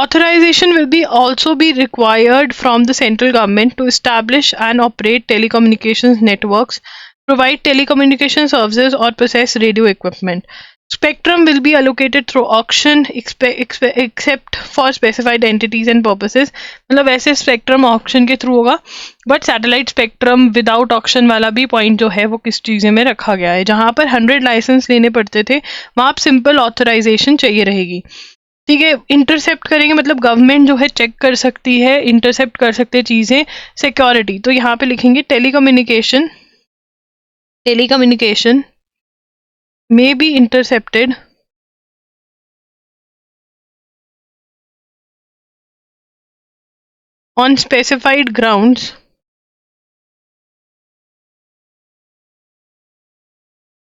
Authorization will be also be required from the central government to establish and operate telecommunications networks, provide telecommunication services or possess radio equipment. Spectrum will be allocated through auction except for specified entities and purposes. मतलब वैसे spectrum auction के through होगा, but satellite spectrum without auction वाला भी point जो है वो किस चीज़ें में रखा गया है। जहाँ पर 100 लाइसेंस लेने पड़ते थे वहाँ आप सिंपल ऑथराइजेशन चाहिए रहेगी। ठीक है, इंटरसेप्ट करेंगे मतलब गवर्नमेंट जो है चेक कर सकती है, इंटरसेप्ट कर सकते चीज़ें। सिक्योरिटी, तो यहाँ पे लिखेंगे telecommunication may be intercepted on specified grounds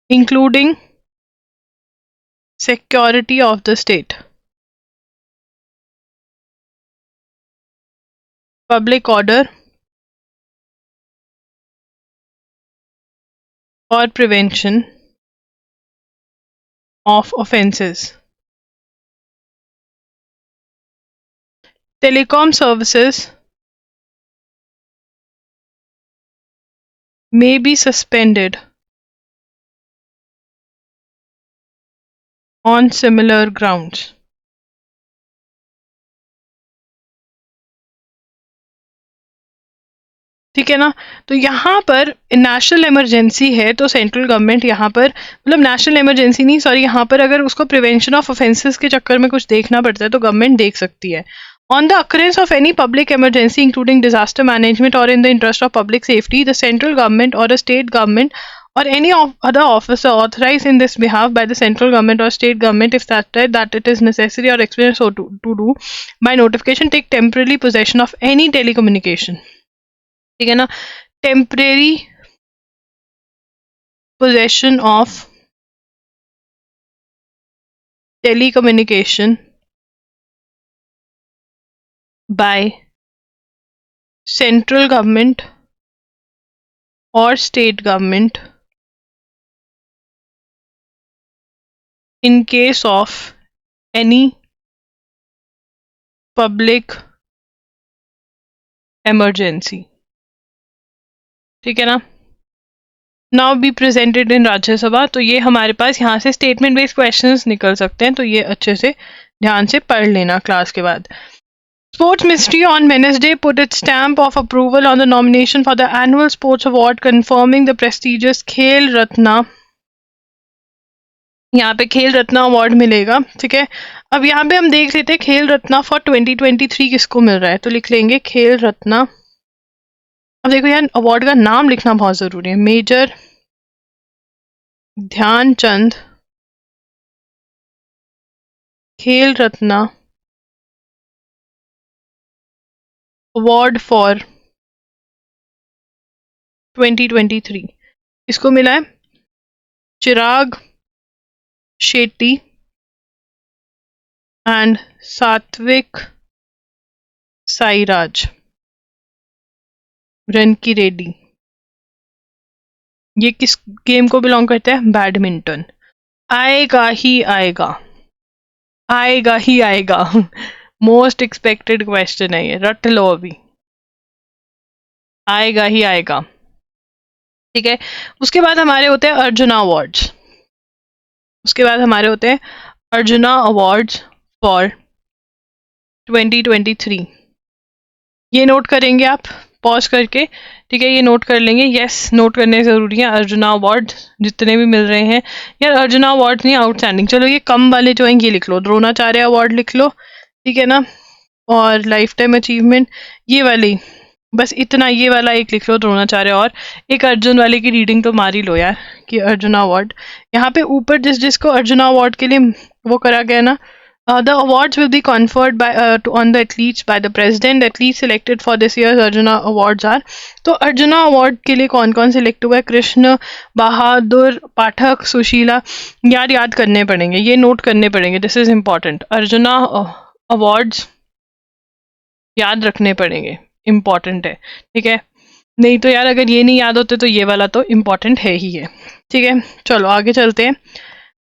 including security of the state, public order or prevention of offences. Telecom services may be suspended on similar grounds. ठीक है ना, तो यहाँ पर नेशनल इमरजेंसी है तो सेंट्रल गवर्नमेंट यहाँ पर, मतलब नेशनल इमरजेंसी नहीं सॉरी, यहाँ पर अगर उसको प्रिवेंशन ऑफ ऑफेंसेस के चक्कर में कुछ देखना पड़ता है तो गवर्नमेंट देख सकती है। On the occurrence of any public emergency including disaster management or in the interest of public safety, the central government or a state government or any other officer authorized in this behalf by the central government or state government, if that it is necessary or expedient so to do by notification, take temporary possession of any telecommunication. ठीक है ना, temporary possession of telecommunication by central government or state government in case of any public emergency। ठीक है ना, now be presented in Rajya Sabha. तो ये हमारे पास यहाँ से स्टेटमेंट बेस्ड क्वेश्चंस निकल सकते हैं, तो ये अच्छे से ध्यान से पढ़ लेना क्लास के बाद। Sports Ministry on Wednesday put its stamp of approval on the nomination for the annual sports award confirming the prestigious खेल रत्ना। यहाँ पे खेल रत्ना अवार्ड मिलेगा, ठीक है। अब यहाँ पे हम देख लेते हैं खेल रत्ना फॉर 2023 किसको मिल रहा है, तो लिख लेंगे खेल रत्ना। अब देखो यार अवार्ड का नाम लिखना बहुत जरूरी है, मेजर ध्यानचंद खेल रत्ना अवार्ड फॉर 2023 इसको मिला है चिराग शेट्टी एंड सात्विक साईराज रनकी रेड्डी। ये किस गेम को बिलोंग करते हैं? बैडमिंटन। आएगा ही आएगा, आएगा ही आएगा। मोस्ट एक्सपेक्टेड क्वेश्चन है ये, रट लो अभी, आएगा ही आएगा। ठीक है, उसके बाद हमारे होते हैं अर्जुना अवार्ड्स। उसके बाद हमारे होते हैं अर्जुना अवार्ड्स फॉर 2023। ये नोट करेंगे आप पॉज करके, ठीक है, ये नोट कर लेंगे। यस, नोट करने ज़रूरी है। अर्जुना अवार्ड जितने भी मिल रहे हैं, यार अर्जुना अवार्ड नहीं, आउटस्टैंडिंग। चलो ये कम वाले जो हैं ये लिख लो, द्रोणाचार्य अवार्ड लिख लो, ठीक है ना, और लाइफ टाइम अचीवमेंट ये वाली, बस इतना, ये वाला एक लिख लो द्रोणाचार्य, और एक अर्जुन वाले की रीडिंग तो मार ही लो यार कि अर्जुना अवार्ड। यहाँ पे ऊपर जिसको अर्जुना अवार्ड के लिए वो करा गया ना, the awards will be conferred by on the athletes by the president. Athletes selected for this year's Arjuna awards are, तो अर्जुना अवार्ड के लिए कौन कौन सिलेक्ट हुआ है? कृष्ण बहादुर पाठक, सुशीला। याद करने पड़ेंगे, ये नोट करने पड़ेंगे, this is important. Arjuna awards याद रखने पड़ेंगे, इम्पॉर्टेंट है, ठीक है। नहीं तो यार अगर ये नहीं याद होते तो ये वाला तो इम्पॉर्टेंट है ही है, ठीक है। चलो आगे चलते हैं।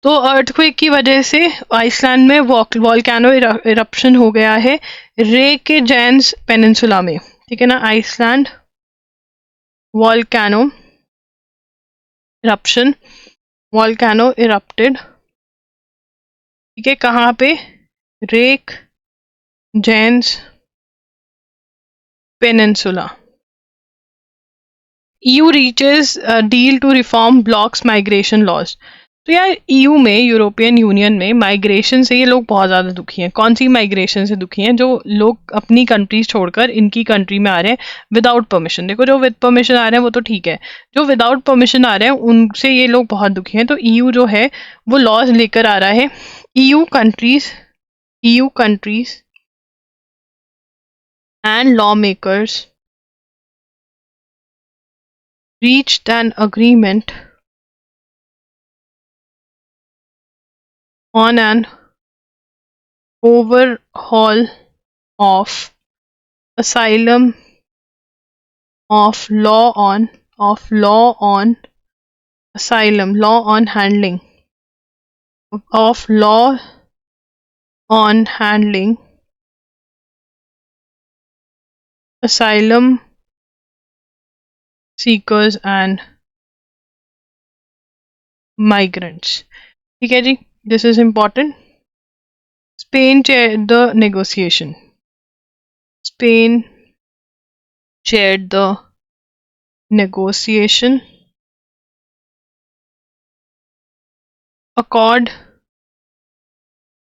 तो अर्थक्वेक की वजह से आइसलैंड में वॉल्केनो इरप्शन हो गया है रेकेजेंस पेनिनसुला में, ठीक है ना। Iceland volcano eruption, volcano erupted, ठीक है, कहाँ पे? Reykjanes peninsula. EU reaches a deal to reform bloc's migration laws। तो यार EU में, यूरोपियन यूनियन में माइग्रेशन से ये लोग बहुत ज़्यादा दुखी हैं। कौन सी माइग्रेशन से दुखी हैं? जो लोग अपनी कंट्रीज छोड़कर इनकी कंट्री में आ रहे हैं विदाउट परमिशन। देखो जो विद परमिशन आ रहे हैं वो तो ठीक है, जो विदाउट परमिशन आ रहे हैं उनसे ये लोग बहुत दुखी हैं। तो EU जो है वो लॉज लेकर आ रहा है। EU countries and law makers reached an agreement on an overhaul of asylum of law on asylum, law on handling of law on handling asylum seekers and migrants। ठीक है जी, this is important। Spain chaired the negotiation। Spain chaired the negotiation। Accord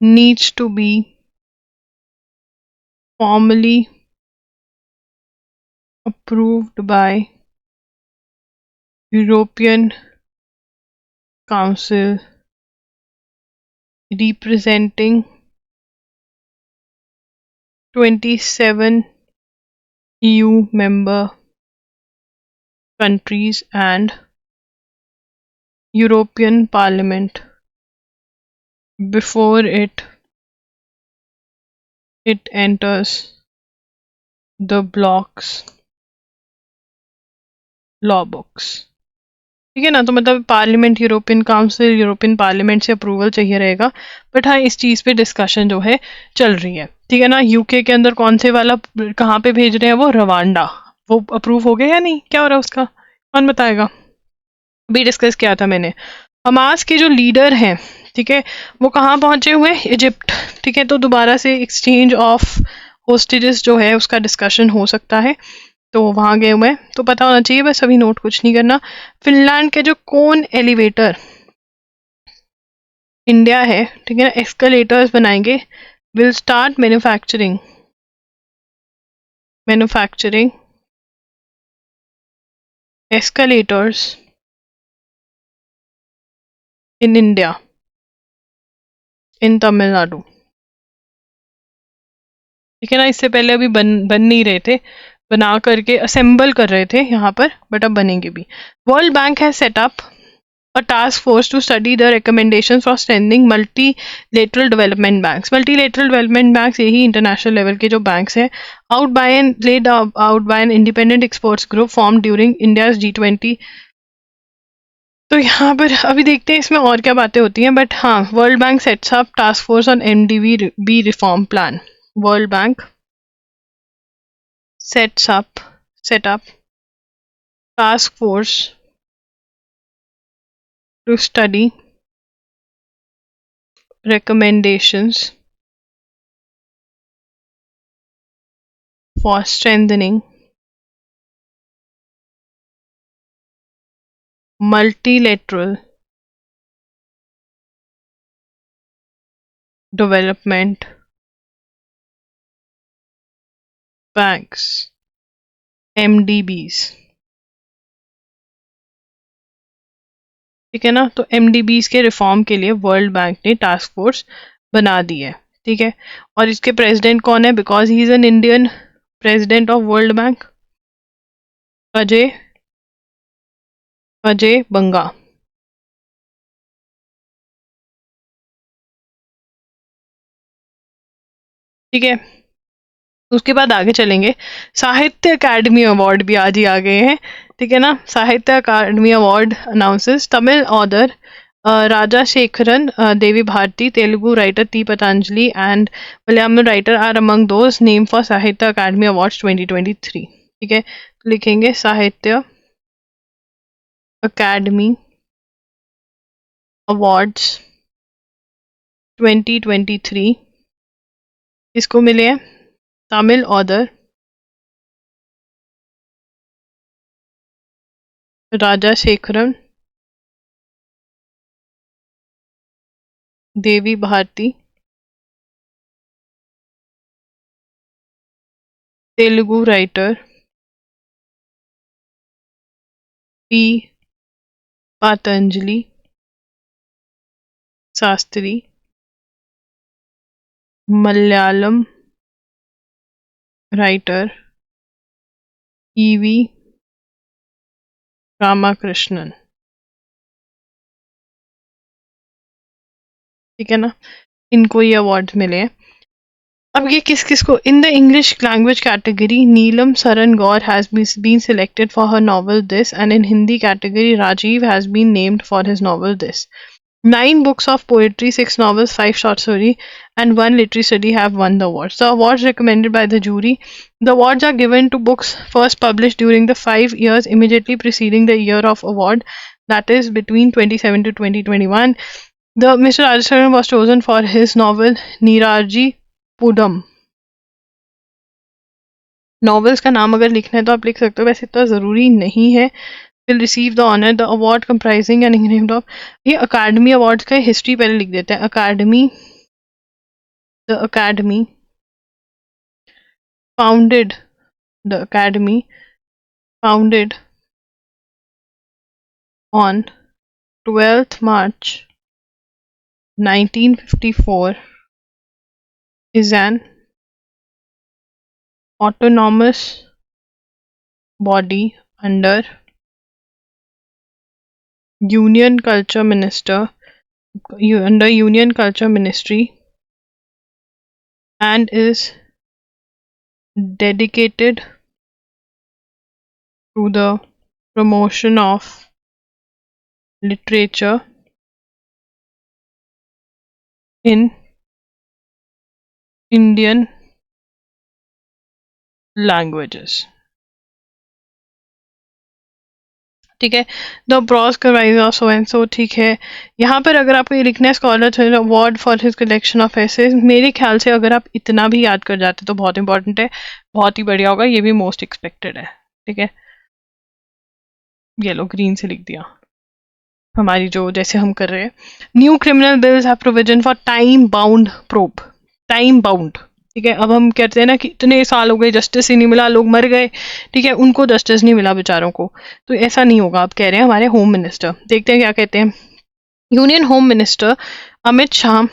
needs to be formally approved by European Council representing 27 EU member countries and European Parliament before it enters the bloc's law books। ठीक है ना, तो मतलब parliament, European council, European parliament से approval चाहिए रहेगा। But हाँ, इस चीज़ पे डिस्कशन जो है चल रही है, ठीक है ना। यूके के अंदर कौन से वाला कहाँ पे भेज रहे हैं? वो रवांडा। वो अप्रूव हो गया या नहीं? क्या हो रहा है उसका, कौन बताएगा? अभी डिस्कस किया था मैंने। हमास के जो लीडर हैं, ठीक है, वो कहाँ पहुँचे हुए? इजिप्ट, ठीक है। तो दोबारा से एक्सचेंज ऑफ होस्टेजेस जो है उसका डिस्कशन हो सकता है, तो वहाँ गए हुए हैं, तो पता होना चाहिए बस, अभी नोट कुछ नहीं करना। फिनलैंड के जो कोन एलिवेटर इंडिया है, ठीक है ना, एस्केलेटर्स बनाएंगे। Will start manufacturing escalators in India, in Tamil Nadu, ठीक है ना। इससे पहले अभी बन नहीं रहे थे, बना करके असेंबल कर रहे थे यहाँ पर, बट अब बनेंगे भी। वर्ल्ड बैंक है setup a task force to study the recommendations for strengthening multilateral development banks. Multilateral development banks यही international level के जो banks हैं, laid out by an independent experts group formed during India's G20. तो यहाँ पर अभी देखते हैं इसमें और क्या बातें होती हैं, बट हाँ, world bank sets up task force on MDB reform plan. World bank set up task force to study recommendations for strengthening multilateral development banks, MDBs. ठीक है ना. तो MDBs के रिफॉर्म के लिए वर्ल्ड बैंक ने टास्क फोर्स बना दी है. ठीक है. और इसके प्रेसिडेंट कौन है? Because he is an Indian president of World Bank, Ajay Banga. ठीक है. उसके बाद आगे चलेंगे. साहित्य अकादमी अवार्ड भी आज ही आ गए हैं. ठीक है ना. Sahitya Akademi award announces Tamil author Raja Shekharan, Devi Bharathi, Telugu writer T Patanjali and Malayalam writer R among those name for Sahitya Akademi awards 2023. ठीक है. तो लिखेंगे साहित्य अकादमी अवार्ड्स 2023 किसको मिले हैं? Tamil author Raja Shekharan, Devi Bharathi, Telugu writer T Patanjali Sastry, Malayalam writer E V Ramakrishnan. ठीक है ना. इनको ये अवार्ड मिले हैं. अब ये किस किस को? In the English language category Neelam Saran Gour has been selected for her novel this, and in Hindi category Rajeev has been named for his novel this. 9 books of poetry, 6 novels, 5 short story, and 1 literary study have won the awards. The awards recommended by the jury. The awards are given to books first published during the 5 years immediately preceding the year of award, that is between 27 to 2021. The Mr. Rajasthan was chosen for his novel Nirarji Pudam. Novels का नाम अगर लिखना है तो आप लिख सकते हो, वैसे इतना ज़रूरी नहीं है. will receive the honor. The award comprising and named of ये अकादमी अवार्ड्स का हिस्ट्री पहले लिख देते हैं. the academy founded on 12th March 1954 is an autonomous body under Union Culture Ministry and is dedicated to the promotion of literature in Indian languages. ठीक है. The ब्रॉस करवाइजर सो एंड सो. ठीक है. यहाँ पर अगर आपको ये लिखना है scholar award for his collection of essays, मेरे ख्याल से अगर आप इतना भी याद कर जाते तो बहुत इंपॉर्टेंट है, बहुत ही बढ़िया होगा. ये भी मोस्ट एक्सपेक्टेड है. ठीक है. ये लो ग्रीन से लिख दिया, हमारी जो जैसे हम कर रहे हैं. New criminal bills have provision for time bound probe. Time bound. ठीक है. अब हम कहते हैं ना कि इतने साल हो गए जस्टिस ही नहीं मिला, लोग मर गए. ठीक है. उनको जस्टिस नहीं मिला बेचारों को, तो ऐसा नहीं होगा. आप कह रहे हैं हमारे होम मिनिस्टर. देखते हैं क्या कहते हैं. Union home minister Amit Shah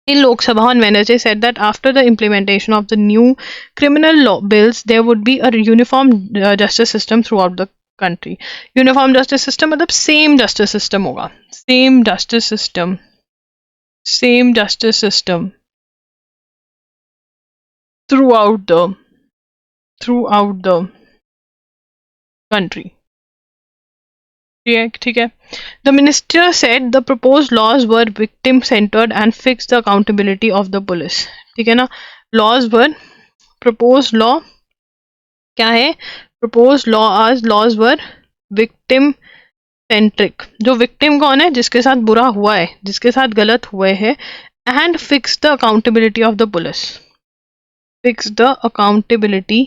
in Lok Sabha on Wednesday said that after the implementation of the new criminal law bills, there would be a uniform justice system throughout the country. Uniform justice system मतलब same justice system होगा, same justice system, same justice system throughout the country. ठीक है. The minister said the proposed laws were victim centered and fixed the accountability of the police. ठीक है ना. Laws were proposed law क्या है, proposed laws were victim centric. जो victim कौन है, जिसके साथ बुरा हुआ है, जिसके साथ गलत हुए हैं, and fix the accountability of the police. Fix the accountability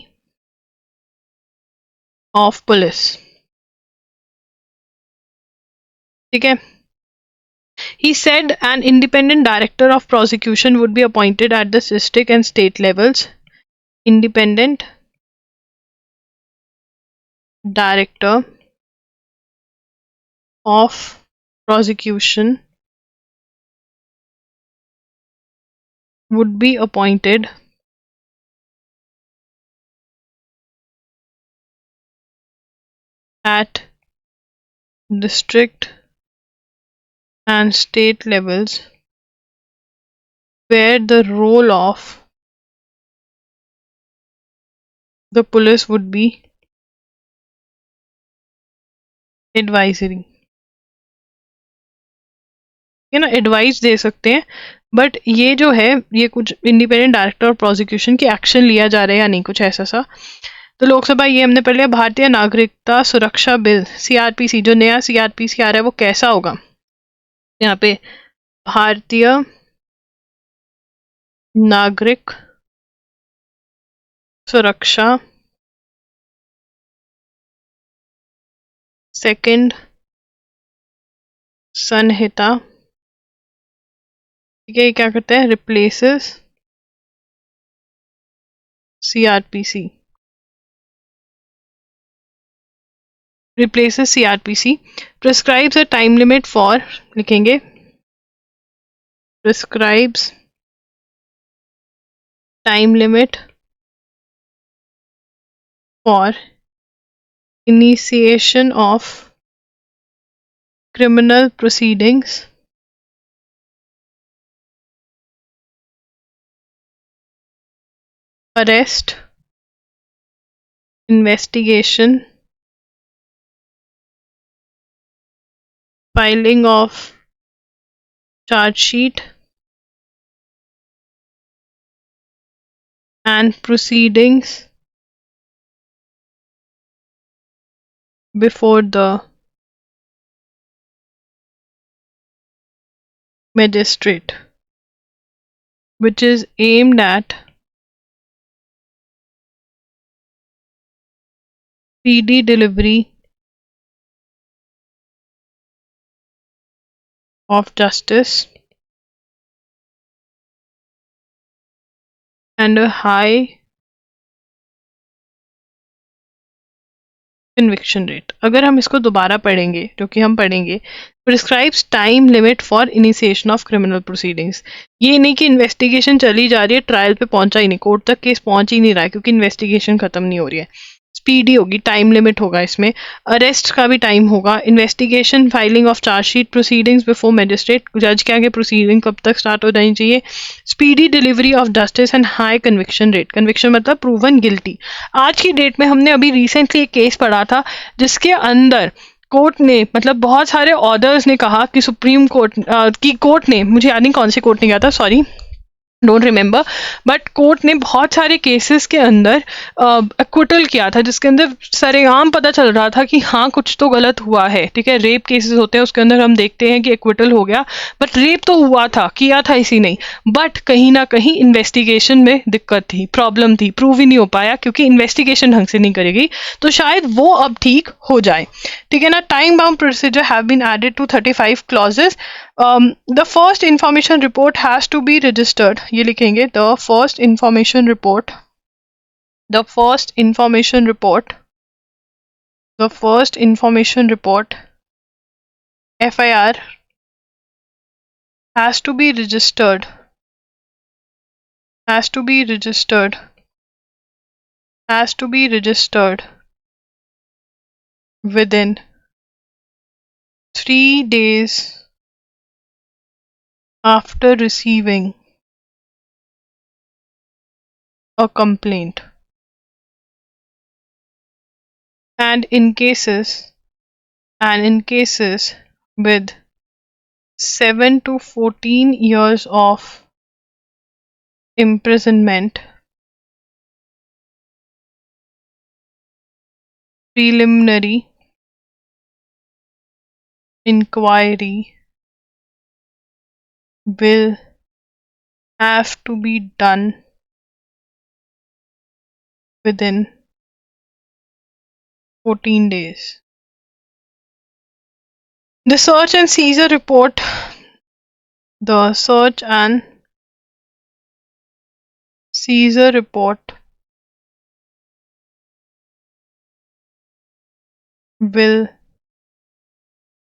of police. ठीक है. He said an independent director of prosecution would be appointed at the district and state levels. Independent director of prosecution would be appointed at district and state levels, where the role of the police would be advisory. ये ना advice दे सकते हैं, but ये जो है ये कुछ independent director of prosecution की एक्शन लिया जा रहा है या नहीं, कुछ ऐसा सा. तो लोकसभा ये हमने पढ़ लिया. भारतीय नागरिकता सुरक्षा बिल सीआरपीसी, जो नया सीआरपीसी आ रहा है वो कैसा होगा. यहाँ पे भारतीय नागरिक सुरक्षा सेकंड संहिता. ठीक है, क्या करते हैं, replaces CrPC, replaces CRPC, prescribes a time limit for, लिखेंगे prescribes time limit for initiation of criminal proceedings, arrest, investigation, filing of charge sheet, and proceedings before the magistrate, which is aimed at speedy delivery of justice and a high conviction rate. अगर हम इसको दोबारा पढ़ेंगे, जो कि हम पढ़ेंगे, prescribes time limit for initiation of criminal proceedings. ये नहीं कि इन्वेस्टिगेशन चली जा रही है, ट्रायल पे पहुंचा ही नहीं, कोर्ट तक केस पहुंच ही नहीं रहा है क्योंकि इन्वेस्टिगेशन खत्म नहीं हो रही है. स्पीडी होगी, टाइम लिमिट होगा इसमें, अरेस्ट का भी टाइम होगा, investigation, filing of chargesheet, proceedings before magistrate, जज के आगे प्रोसीडिंग कब तक स्टार्ट हो जानी चाहिए, speedy delivery of justice and high conviction rate. Conviction मतलब प्रूवन गिल्टी. आज की डेट में हमने अभी रिसेंटली एक केस पढ़ा था जिसके अंदर कोर्ट ने, मतलब बहुत सारे ऑर्डर्स ने कहा कि सुप्रीम कोर्ट की कोर्ट ने, मुझे याद नहीं कौन से कोर्ट ने कहा था, sorry don't remember, but court ने बहुत सारे केसेस के अंदर एक्विटल किया था, जिसके अंदर सरेआम पता चल रहा था कि हाँ कुछ तो गलत हुआ है. ठीक है, रेप केसेस होते हैं उसके अंदर हम देखते हैं कि एक्विटल हो गया, बट रेप तो हुआ था, किया था इसी नहीं, बट कहीं ना कहीं इन्वेस्टिगेशन में दिक्कत थी, प्रॉब्लम थी, प्रूव ही नहीं हो पाया क्योंकि इन्वेस्टिगेशन ढंग से नहीं करेगी. तो शायद वो अब ठीक हो जाए. ठीक है ना. Time bound procedure have been added to 35 clauses. The first information report has to be registered. ये लिखेंगे the first information report, the first information report, the first information report FIR has to be registered, has to be registered, has to be registered within 3 days after receiving a complaint, and in cases with 7 to 14 years of imprisonment, preliminary inquiry will have to be done within 14 days. The search and seizure report will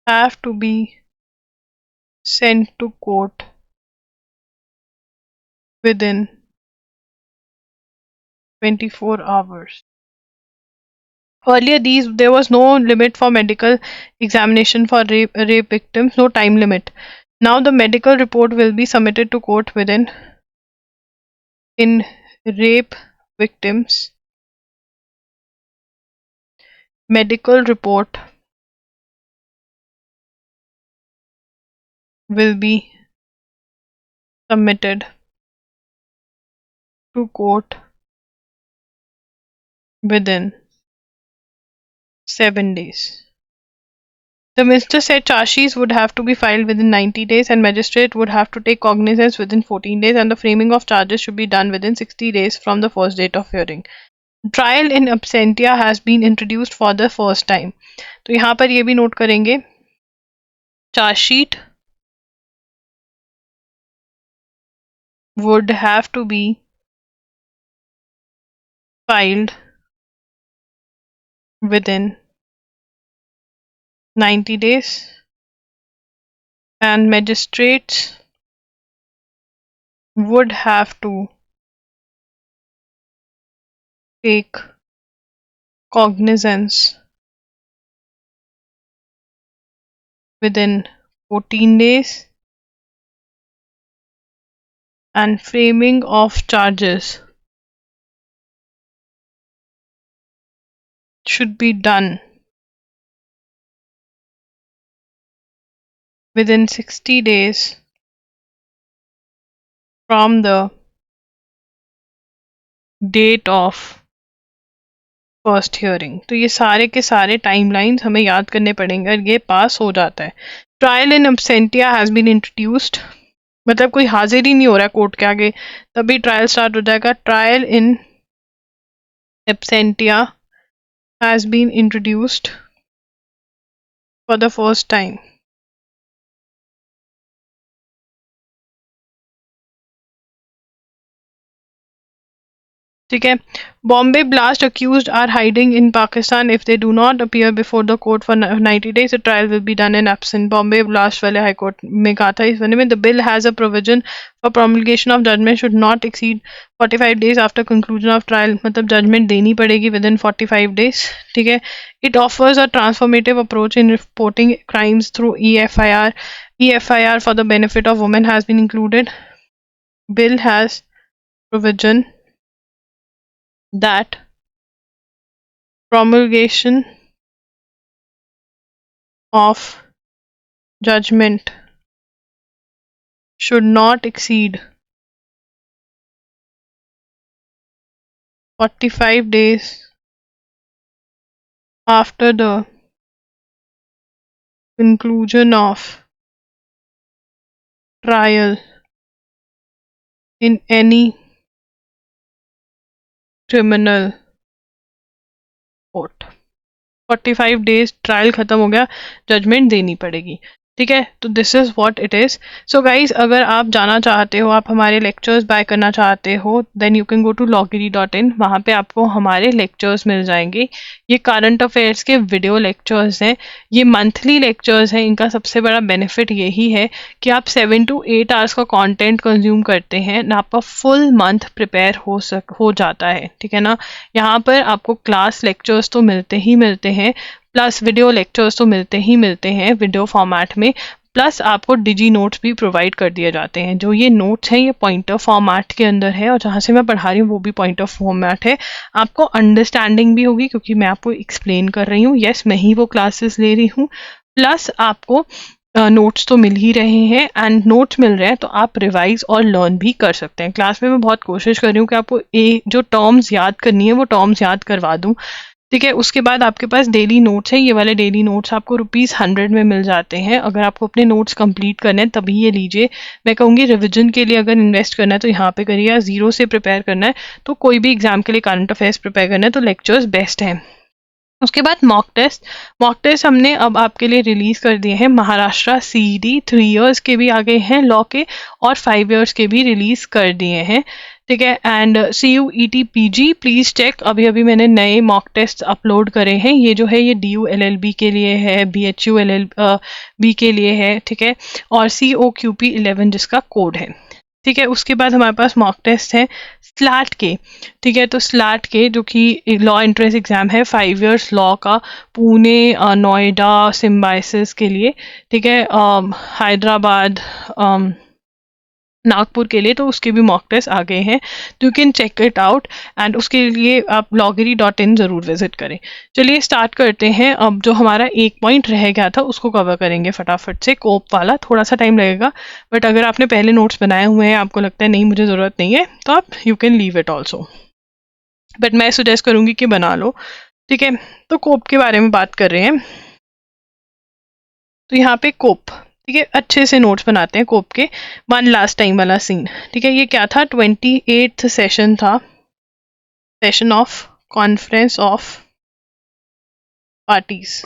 have to be sent to court within 24 hours. Earlier, there was no limit for medical examination for rape victims, no time limit. Now the medical report will be submitted to court in rape victims. Medical report will be submitted to court within 7 days. The minister said charges would have to be filed within 90 days and magistrate would have to take cognizance within 14 days, and the framing of charges should be done within 60 days from the first date of hearing. Trial in absentia has been introduced for the first time. तो यहाँ पर ये भी note करेंगे, charge would have to be filed within 90 days and magistrates would have to take cognizance within 14 days and framing of charges should be done within 60 days from the date of first hearing. तो ये सारे के सारे timelines हमें याद करने पड़ेंगे और ये पास हो जाता है. Trial in absentia has been introduced, मतलब कोई हाजिर ही नहीं हो रहा है कोर्ट के आगे तभी ट्रायल स्टार्ट हो जाएगा. Trial in absentia has been introduced for the first time. ठीक है. Bombay blast accused are hiding in Pakistan. If they do not appear before the court for 90 days, the trial will be done in absent. Bombay blast वाले high court में कहा था इस बारे में. The bill has a provision for promulgation of judgment should not exceed 45 days after conclusion of trial. मतलब judgment देनी पड़ेगी within 45 days. ठीक है. It offers a transformative approach in reporting crimes through EFIR. EFIR for the benefit of women has been included. Bill has provision that promulgation of judgment should not exceed 45 days after the conclusion of trial in any criminal court. 45 days trial खत्म हो गया, judgement देनी पड़ेगी. ठीक है. तो this is what it is. So guys, अगर आप जाना चाहते हो, आप हमारे लेक्चर्स बाय करना चाहते हो, then you can go to loggery.in. वहाँ पे आपको हमारे लेक्चर्स मिल जाएंगे. ये करंट अफेयर्स के वीडियो लेक्चर्स हैं, ये मंथली लेक्चर्स हैं. इनका सबसे बड़ा बेनिफिट यही है कि आप 7 to 8 आवर्स का कंटेंट कंज्यूम करते हैं ना, आपका फुल मंथ प्रिपेयर हो जाता है. ठीक है ना. यहाँ पर आपको क्लास लेक्चर्स तो मिलते ही मिलते हैं, प्लस वीडियो लेक्चर्स तो मिलते ही मिलते हैं वीडियो फॉर्मेट में, प्लस आपको डिजी नोट्स भी प्रोवाइड कर दिए जाते हैं। जो ये नोट्स हैं ये पॉइंटर फॉर्मेट के अंदर है, और जहाँ से मैं पढ़ा रही हूँ वो भी पॉइंटर फॉर्मेट है। आपको अंडरस्टैंडिंग भी होगी क्योंकि मैं आपको एक्सप्लेन कर रही हूँ। यस, मैं ही वो क्लासेस ले रही हूँ, प्लस आपको नोट्स तो मिल ही रहे हैं, एंड नोट्स मिल रहे हैं तो आप रिवाइज और लर्न भी कर सकते हैं। क्लास में मैं बहुत कोशिश कर रही हूँ कि आपको जो टर्म्स याद करनी है वो टर्म्स याद करवा दूँ, ठीक है। उसके बाद आपके पास डेली नोट्स है, ये वाले डेली नोट्स आपको ₹100 में मिल जाते हैं। अगर आपको अपने नोट्स कंप्लीट करने हैं तभी ये लीजिए। मैं कहूँगी रिवीजन के लिए अगर इन्वेस्ट करना है तो यहाँ पे करिए, या जीरो से प्रिपेयर करना है तो कोई भी एग्जाम के लिए करंट अफेयर्स प्रिपेयर करना है तो लेक्चर्स बेस्ट हैं। उसके बाद मॉक टेस्ट हमने अब आपके लिए रिलीज कर दिए हैं। महाराष्ट्र सीईटी 3 इयर्स के भी आ गए हैं लॉ के, और 5 इयर्स के भी रिलीज कर दिए हैं, ठीक है। And CUET PG please check, अभी अभी मैंने नए मॉक टेस्ट अपलोड करे हैं। ये जो है ये DU LLB के लिए है, BHU LLB के लिए है, ठीक है, और COQP 11 जिसका कोड है, ठीक है। उसके बाद हमारे पास मॉक टेस्ट है स्लैट के, ठीक है। तो स्लैट के जो कि लॉ एंट्रेंस एग्जाम है 5 इयर्स लॉ का, पुणे, नोएडा, सिम्बाइसिस के लिए, ठीक है, हैदराबाद, नागपुर के लिए, तो उसके भी मॉक टेस्ट आ गए हैं, तो you can check it out. And उसके लिए आप loggery.in ज़रूर विजिट करें। चलिए स्टार्ट करते हैं। अब जो हमारा एक पॉइंट रह गया था उसको कवर करेंगे फटाफट से, कोप वाला। थोड़ा सा टाइम लगेगा, बट अगर आपने पहले नोट्स बनाए हुए हैं, आपको लगता है नहीं मुझे ज़रूरत नहीं है, तो आप you can leave it also, but मैं सजेस्ट करूँगी कि बना लो, ठीक है। तो कोप के बारे में बात कर रहे हैं, तो यहाँ पे कोप, ठीक है, अच्छे से नोट्स बनाते हैं कोप के। वन लास्ट टाइम वाला सीन, ठीक है। ये क्या था, 28th सेशन था, session of conference of parties,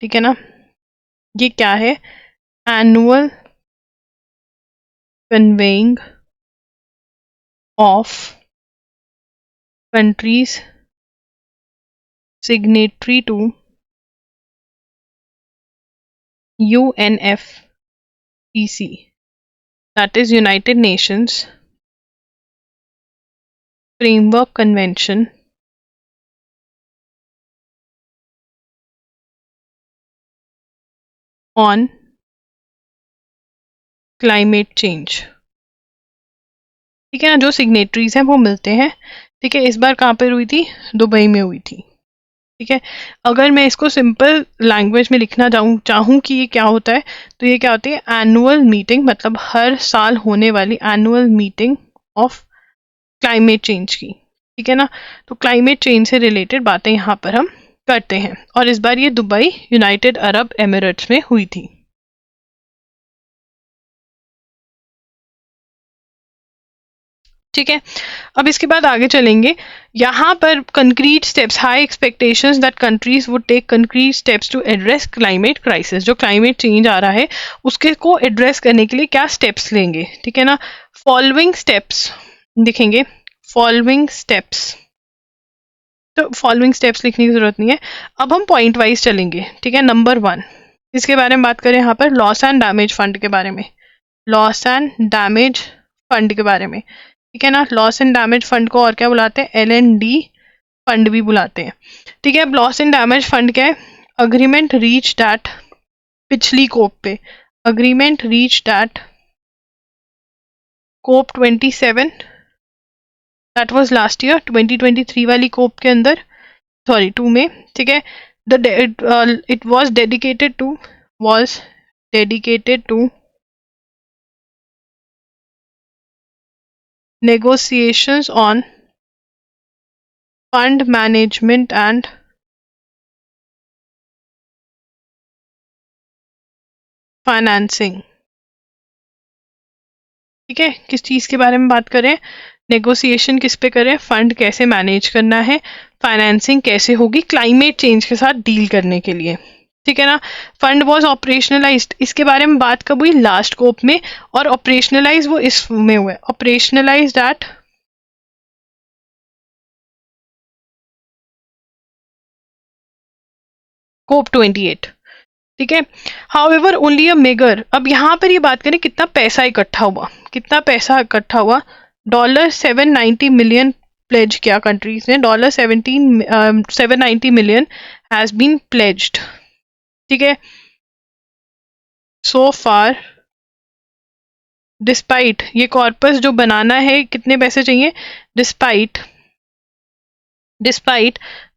ठीक है ना। ये क्या है, annual convening of countries signatory to UNFCC, that is United Nations Framework Convention on Climate Change, ठीक है ना। जो सिग्नेटरीज हैं वो मिलते हैं, ठीक है। इस बार कहाँ पर हुई थी, दुबई में हुई थी, ठीक है। अगर मैं इसको सिंपल लैंग्वेज में लिखना चाहूँ कि ये क्या होता है, तो ये क्या होती है, एनुअल मीटिंग, मतलब हर साल होने वाली annual meeting of climate change की, ठीक है ना। तो क्लाइमेट चेंज से रिलेटेड बातें यहाँ पर हम करते हैं, और इस बार ये दुबई, यूनाइटेड अरब एमिरेट्स में हुई थी, ठीक है। अब इसके बाद आगे चलेंगे। यहाँ पर concrete steps, high expectations that countries would take concrete steps to address climate crisis, जो क्लाइमेट चेंज आ रहा है उसके को एड्रेस करने के लिए क्या स्टेप्स लेंगे, ठीक है ना। फॉलोइंग स्टेप्स दिखेंगे, फॉलोइंग स्टेप्स, तो फॉलोइंग स्टेप्स लिखने की जरूरत नहीं है, अब हम पॉइंट वाइज चलेंगे, ठीक है। नंबर 1, इसके बारे में बात करें यहाँ पर, लॉस एंड डैमेज फंड के बारे में, लॉस एंड डैमेज फंड के बारे में, ठीक है ना। लॉस एंड डैमेज फंड को और क्या बुलाते हैं, LND फंड भी बुलाते हैं, ठीक है। अब लॉस एंड डैमेज फंड क्या है, अग्रीमेंट रीच दैट, पिछली कोप पे agreement reach that COP 27, that was last year 2023 वाली कोप के अंदर, सॉरी 2 में, ठीक है। It was dedicated to negotiations on fund management and financing, ठीक है। किस चीज़ के बारे में बात करें, नेगोशिएशन किस पे करें, फंड कैसे मैनेज करना है, फाइनेंसिंग कैसे होगी क्लाइमेट चेंज के साथ डील करने के लिए, ठीक है ना। फंड वॉज ऑपरेशनलाइज्ड, इसके बारे में बात कब हुई, लास्ट कोप में, और ऑपरेशनलाइज वो इस में हुआ है, ऑपरेशनलाइज्ड एट कोप 28, ठीक है। हाउएवर ओनली अ मेगर, अब यहाँ पर ये बात करें कितना पैसा इकट्ठा हुआ, कितना पैसा इकट्ठा हुआ, $790 मिलियन प्लेज किया कंट्रीज ने, $790 मिलियन हैज बीन प्लेज्ड, ठीक है। सो फार डिस्पाइट, ये कॉर्पस जो बनाना है कितने पैसे चाहिए, despite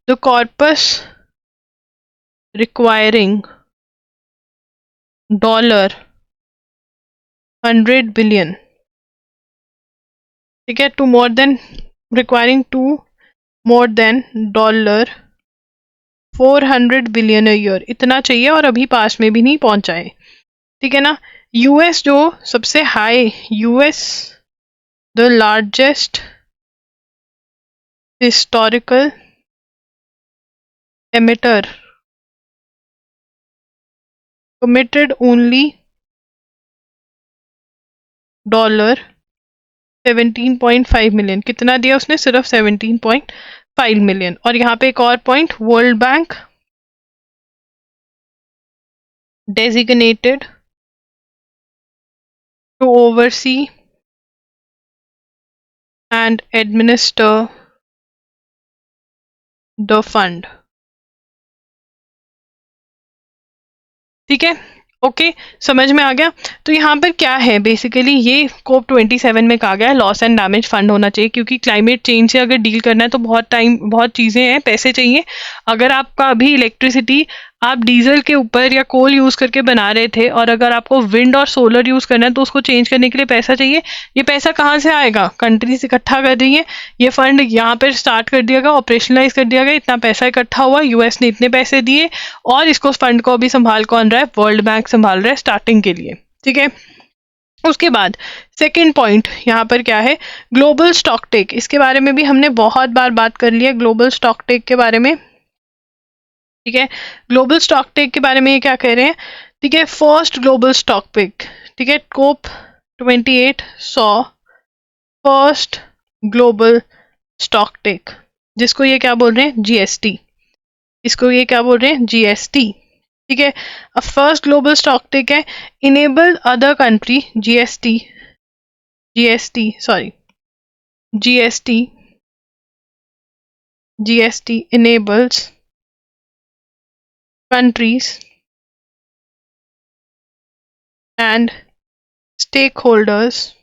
the corpus requiring $100 billion, ठीक है, to more than $400 billion a year, इतना चाहिए और अभी पास में भी नहीं पहुंचा है, ठीक है ना। यूएस जो सबसे high, US the largest historical emitter committed only $17.5 million, कितना दिया उसने, सिर्फ 17.5 मिलियन। और यहाँ पे एक और point, world bank designated to oversee and administer the fund, ठीक है, ओके, समझ में आ गया। तो यहाँ पर क्या है बेसिकली, ये COP27 में कहा गया है लॉस एंड डैमेज फंड होना चाहिए, क्योंकि क्लाइमेट चेंज से अगर डील करना है तो बहुत चीज़ें हैं, पैसे चाहिए। अगर आपका अभी इलेक्ट्रिसिटी आप डीजल के ऊपर या कोल यूज करके बना रहे थे, और अगर आपको विंड और सोलर यूज करना है तो उसको चेंज करने के लिए पैसा चाहिए। ये पैसा कहाँ से आएगा, कंट्रीज इकट्ठा कर रही है, ये फंड यहाँ पर स्टार्ट कर दिया गया, ऑपरेशनलाइज कर दिया गया, इतना पैसा इकट्ठा हुआ, यूएस ने इतने पैसे दिए, और इसको फंड को अभी संभाल कौन रहा है, वर्ल्ड बैंक संभाल रहा है स्टार्टिंग के लिए, ठीक है। उसके बाद सेकेंड पॉइंट यहाँ पर क्या है, ग्लोबल स्टॉक टेक, इसके बारे में भी हमने बहुत बार बात कर ली है, ग्लोबल स्टॉक टेक के बारे में, ठीक है। ग्लोबल स्टॉक टेक के बारे में ये क्या कह रहे हैं, ठीक है, फर्स्ट ग्लोबल स्टॉक टेक, ठीक है, COP28 saw first global stock take, जिसको ये क्या बोल रहे हैं, जीएसटी, इसको ये क्या बोल रहे हैं, जीएसटी, ठीक है। अब फर्स्ट ग्लोबल स्टॉक टेक है, enable other country, GST enables countries and stakeholders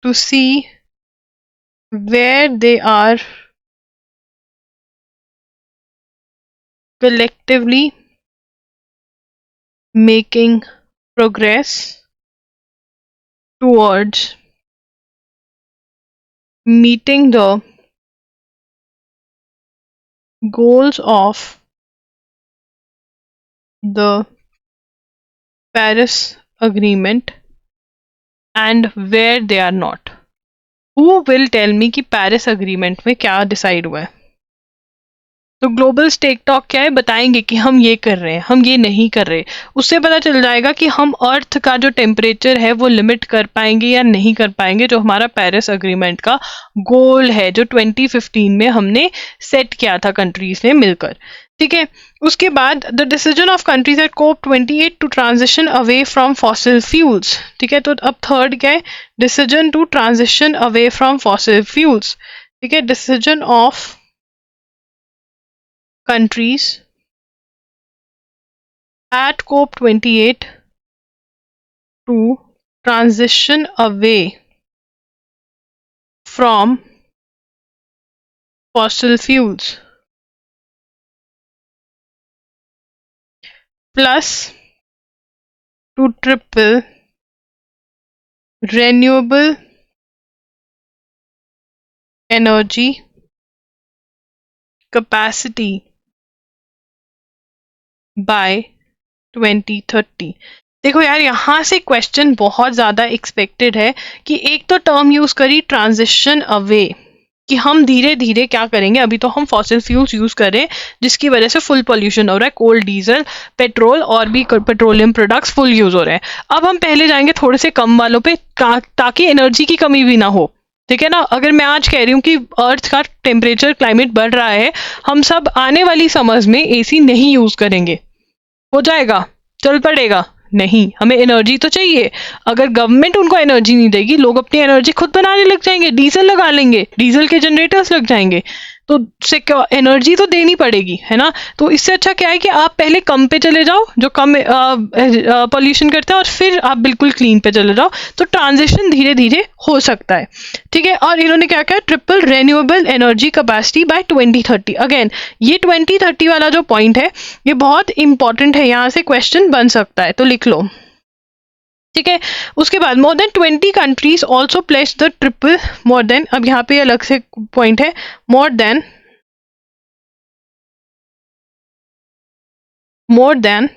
to see where they are collectively making progress towards meeting the goals of the Paris Agreement and where they are not. Who will tell me कि Paris agreement में क्या decide हुआ है। तो global stake talk क्या है, बताएंगे कि हम ये कर रहे हैं, हम ये नहीं कर रहे, उससे पता चल जाएगा कि हम अर्थ का जो टेम्परेचर है वो लिमिट कर पाएंगे या नहीं कर पाएंगे, जो हमारा पेरिस अग्रीमेंट का गोल है, जो 2015 में हमने सेट किया था कंट्रीज ने मिलकर, ठीक है। उसके बाद the decision of countries at COP28 to transition away from fossil fuels, ठीक है। तो अब थर्ड क्या है, decision to transition away from fossil fuels, ठीक है, decision of countries at COP28 to transition away from fossil fuels plus to triple renewable energy capacity by 2030। देखो यार, यहाँ से क्वेश्चन बहुत ज़्यादा एक्सपेक्टेड है कि एक तो टर्म यूज़ करी ट्रांजिशन अवे, कि हम धीरे धीरे क्या करेंगे, अभी तो हम फॉसिल फ्यूल्स यूज़ कर रहे हैं जिसकी वजह से फुल पॉल्यूशन हो रहा है, कोल, डीजल, पेट्रोल और भी पेट्रोलियम प्रोडक्ट्स फुल यूज़ हो रहे हैं। अब हम पहले जाएंगे थोड़े से कम वालों पे ताकि एनर्जी की कमी भी ना हो, ठीक है ना। अगर मैं आज कह रही हूँ कि अर्थ का टेम्परेचर, क्लाइमेट बढ़ रहा है, हम सब आने वाली समर्स में एसी नहीं यूज़ करेंगे, हो जाएगा, चल पड़ेगा, नहीं, हमें एनर्जी तो चाहिए। अगर गवर्नमेंट उनको एनर्जी नहीं देगी, लोग अपनी एनर्जी खुद बनाने लग जाएंगे, डीजल लगा लेंगे, डीजल के जनरेटर्स लग जाएंगे, तो सिक्योर एनर्जी तो देनी पड़ेगी, है ना। तो इससे अच्छा क्या है कि आप पहले कम पे चले जाओ, जो कम पॉल्यूशन करते हैं, और फिर आप बिल्कुल क्लीन पे चले जाओ। तो ट्रांजिशन धीरे धीरे हो सकता है, ठीक है। और इन्होंने क्या किया, triple renewable energy capacity by 2030। Again ये 2030 वाला जो पॉइंट है ये बहुत इंपॉर्टेंट है, यहाँ से क्वेश्चन बन सकता है, तो लिख लो, ठीक है। उसके बाद more than 20 countries also place the triple, more than, अब यहाँ पे अलग से पॉइंट है, more than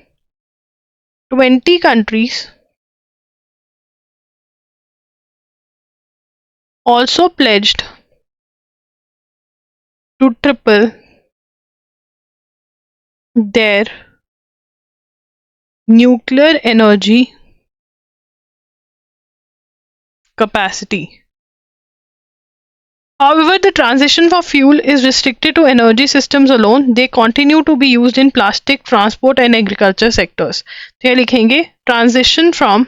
20 countries also pledged to triple their nuclear energy capacity. However, the transition for fuel is restricted to energy systems alone. They continue to be used in plastic, transport and agriculture sectors. तो ये लिखेंगे, transition from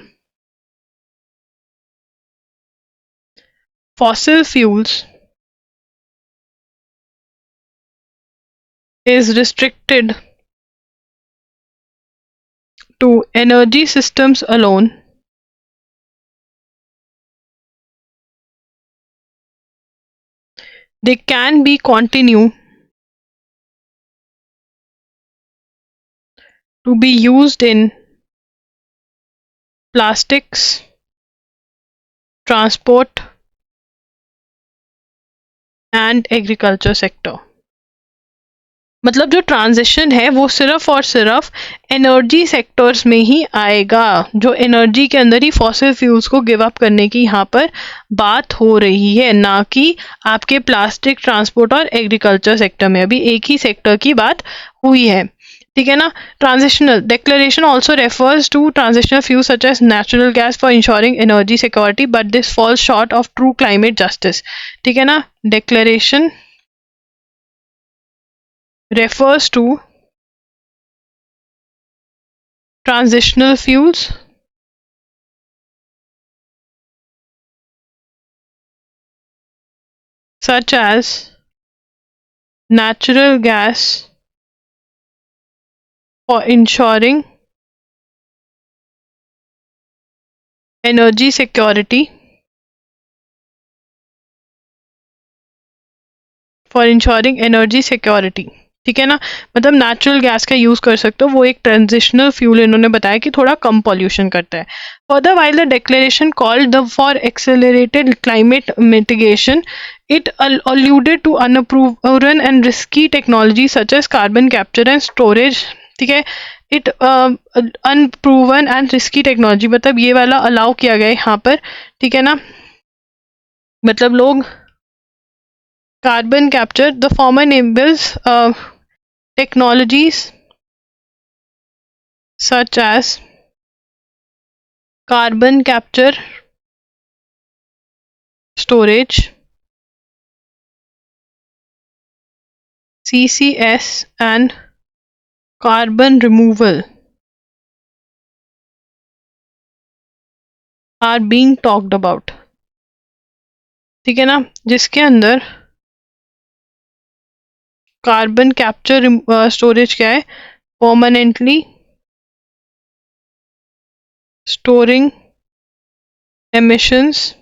fossil fuels is restricted to energy systems alone. They can be continued to be used in plastics, transport and agriculture sector. मतलब जो transition है वो सिर्फ और सिर्फ एनर्जी सेक्टर्स में ही आएगा, जो एनर्जी के अंदर ही फॉसिल फ्यूल्स को गिव अप करने की यहाँ पर बात हो रही है, ना कि आपके प्लास्टिक, ट्रांसपोर्ट और एग्रीकल्चर सेक्टर में। अभी एक ही सेक्टर की बात हुई है, ठीक है ना। Transitional declaration also refers to transitional fuels such as natural gas for ensuring energy security, but this falls short of true climate justice, ठीक है ना। declaration refers to transitional fuels such as natural gas for ensuring energy security, for ensuring energy security, ठीक है ना। मतलब natural gas का use कर सकते हो, वो एक ट्रांजिशनल फ्यूल इन्होंने बताया कि थोड़ा कम पॉल्यूशन करता है। Further while the declaration called the for accelerated climate mitigation, it alluded to unproven and risky technology such as carbon capture and storage, ठीक है। It unproven and risky technology, मतलब ये वाला अलाउ किया गया है यहाँ पर, ठीक है ना। मतलब लोग carbon capture, the former enables technologies such as carbon capture, storage, CCS and carbon removal are being talked about, ठीक है ना। जिसके अंदर कार्बन कैप्चर स्टोरेज क्या है, परमानेंटली स्टोरिंग emissions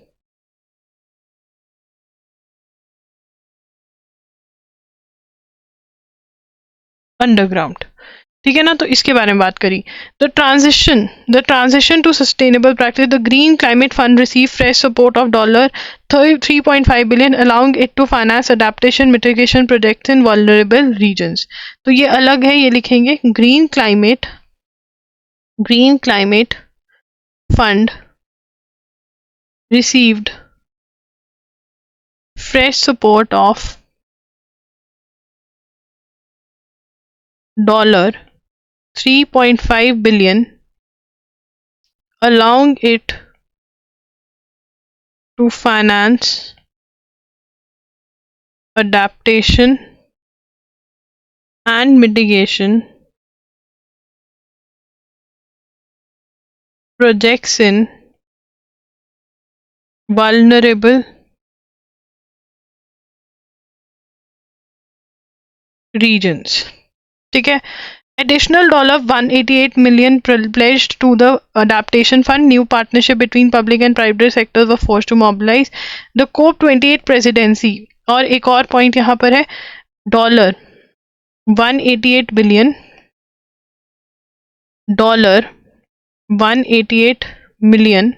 अंडरग्राउंड, ठीक है ना। तो इसके बारे में बात करी। The transition to sustainable practice, the green climate fund receive fresh support of $3.5 billion, allowing it to finance adaptation mitigation projects in vulnerable regions. तो ये अलग है, ये लिखेंगे green climate fund received fresh support of $3.5 billion, allowing it to finance adaptation and mitigation projects in vulnerable regions. ठीक है. Additional $188 million pledged to the adaptation fund. New partnership between public and private sectors were forced to mobilize. The COP28 presidency. और एक और point यहाँ पर है, $188 million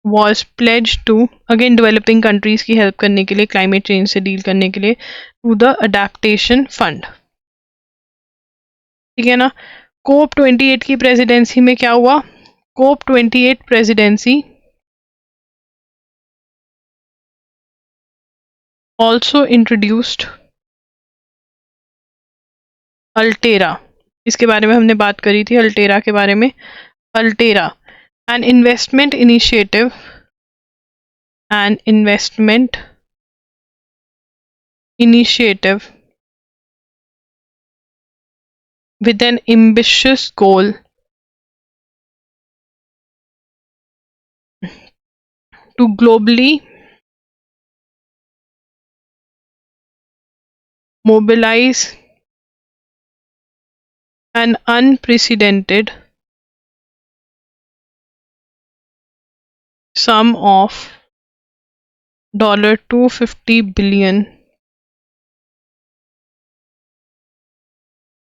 was pledged to, again developing countries की help करने के लिए, क्लाइमेट चेंज से डील करने के लिए, to the adaptation fund. ठीक है ना. COP28 की प्रेसिडेंसी में क्या हुआ? COP28 presidency also introduced Alterra. इसके बारे में हमने बात करी थी, अल्टेरा के बारे में. Alterra, an investment initiative with an ambitious goal to globally mobilize an unprecedented sum of $250 billion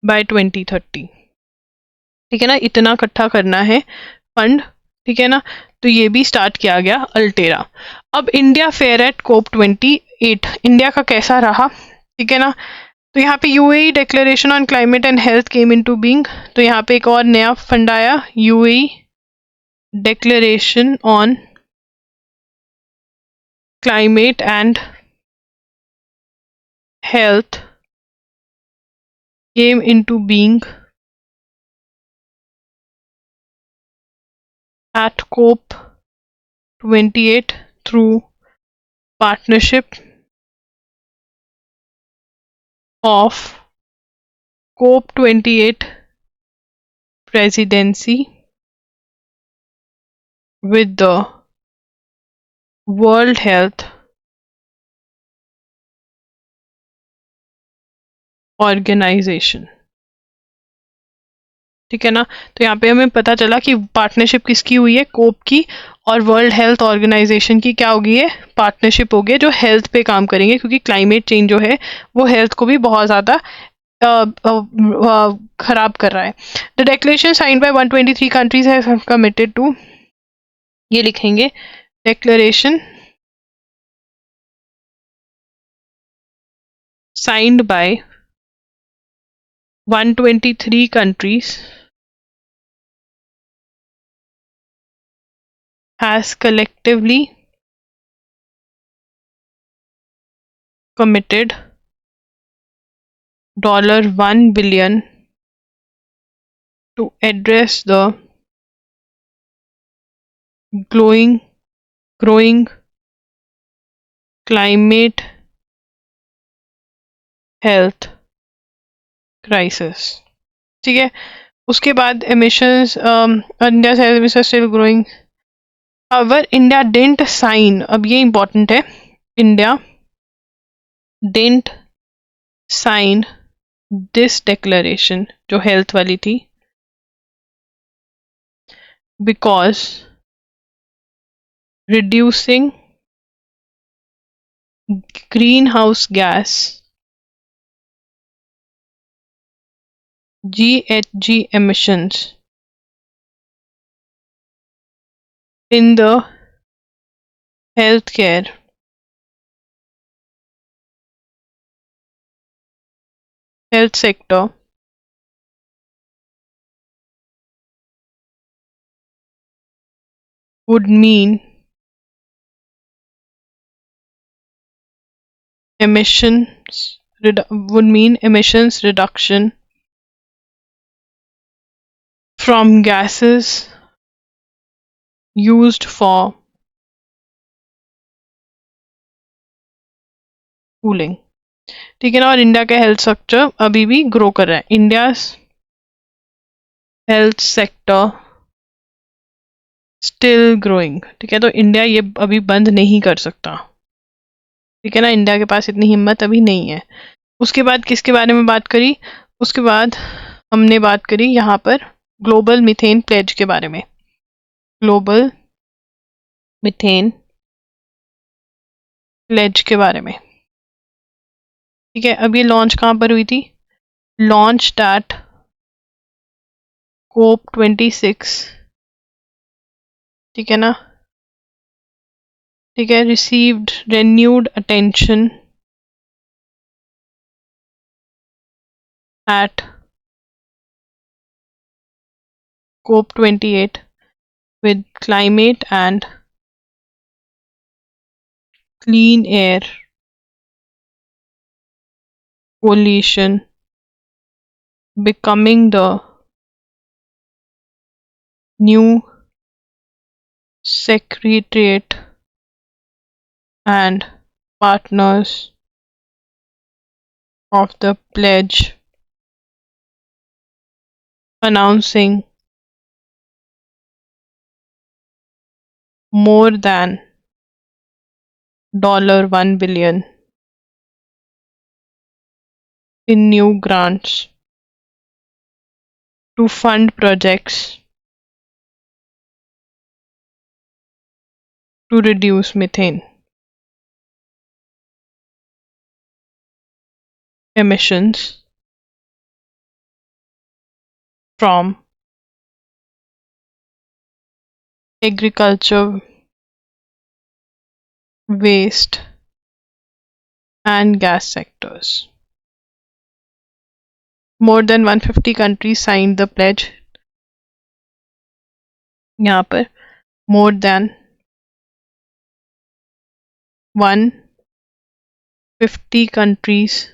by 2030. ठीक है ना, इतना इकट्ठा करना है फंड. ठीक है ना, तो ये भी स्टार्ट किया गया अल्टेरा. अब India fair eight COP28, India का कैसा रहा? ठीक है ना, तो यहाँ पे UAE declaration on climate and health came into being. तो यहाँ पे एक और नया फंड आया, UAE declaration on climate and health came into being at COP28 through partnership of COP28 presidency with the World Health Organization. ठीक है ना, तो यहाँ पे हमें पता चला कि पार्टनरशिप किसकी हुई है, कोप की और वर्ल्ड हेल्थ ऑर्गेनाइजेशन की क्या होगी है, पार्टनरशिप होगी है, जो हेल्थ पे काम करेंगे, क्योंकि क्लाइमेट चेंज जो है वो हेल्थ को भी बहुत ज़्यादा खराब कर रहा है. The declaration signed by 123 countries have committed to, ये लिखेंगे, declaration signed by 123 countries has collectively committed $1 billion to address the growing climate health crisis. ठीक है, उसके बाद emissions, India's emissions still growing. However, India didn't sign, अब ये important है, India didn't sign this declaration जो health वाली थी, because reducing greenhouse gas GHG emissions in the healthcare health sector would mean emissions reduction from gases used for cooling. ठीक है ना, और इंडिया का हेल्थ सेक्टर अभी भी ग्रो कर रहा है. India health sector still growing. ठीक है, तो इंडिया ये अभी बंद नहीं कर सकता. ठीक है ना, इंडिया के पास इतनी हिम्मत अभी नहीं है. उसके बाद किसके बारे में बात करी? उसके बाद हमने बात करी यहाँ पर ग्लोबल मीथेन प्लेज के बारे में, ग्लोबल मीथेन प्लेज के बारे में। ठीक है, अब ये लॉन्च कहाँ पर हुई थी? लॉन्च एट COP26, ठीक है ना? ठीक है, received renewed attention at COP28 with climate and clean air coalition becoming the new secretariat and partners of the pledge, announcing more than $1 billion in new grants to fund projects to reduce methane emissions from agriculture waste and gas sectors. More than 150 countries signed the pledge. यहाँ पर more than 150 countries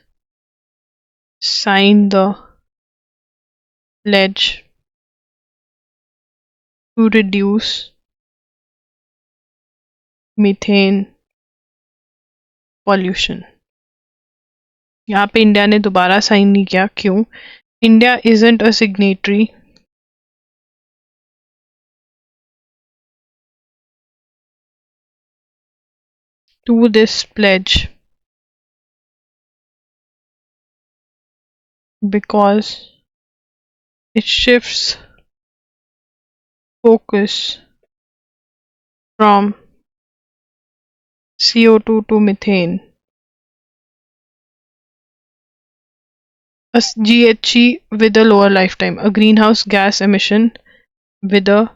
signed the pledge to reduce methane pollution. यहाँ पे India ने दोबारा sign नहीं किया, क्यों? India isn't a signatory to this pledge because it shifts focus from CO2 to methane. A GHG with a lower lifetime, a greenhouse gas emission with a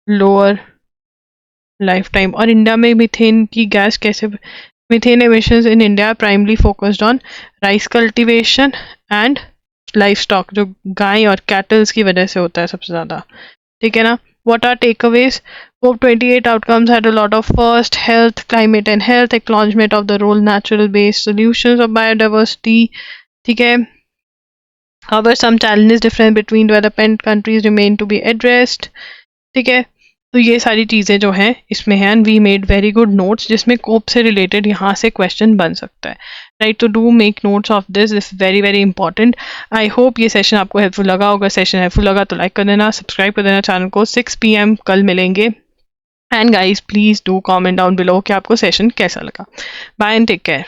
lower lifetime. और India में methane की gas कैसे? Methane emissions in India primarily focused on rice cultivation and livestock, जो गाय और kettles की वजह से होता है सबसे ज़्यादा, ठीक है ना? What are takeaways? COP28 outcomes had a lot of first, health, climate and health, acknowledgement of the role natural-based solutions of biodiversity, ठीक है? However, some challenges different between development countries remain to be addressed, ठीक है? तो ये सारी चीज़ें जो हैं इसमें हैं, and we made very good notes जिसमें कोप से रिलेटेड यहाँ से क्वेश्चन बन सकता है, राइट? तो do make notes of this very very important. I hope ये सेशन आपको हेल्पफुल लगा। अगर सेशन हेल्पफुल लगा तो लाइक कर देना, सब्सक्राइब कर देना चैनल को। 6 PM कल मिलेंगे, and guys please do comment down below कि आपको सेशन कैसा लगा। Bye and take care.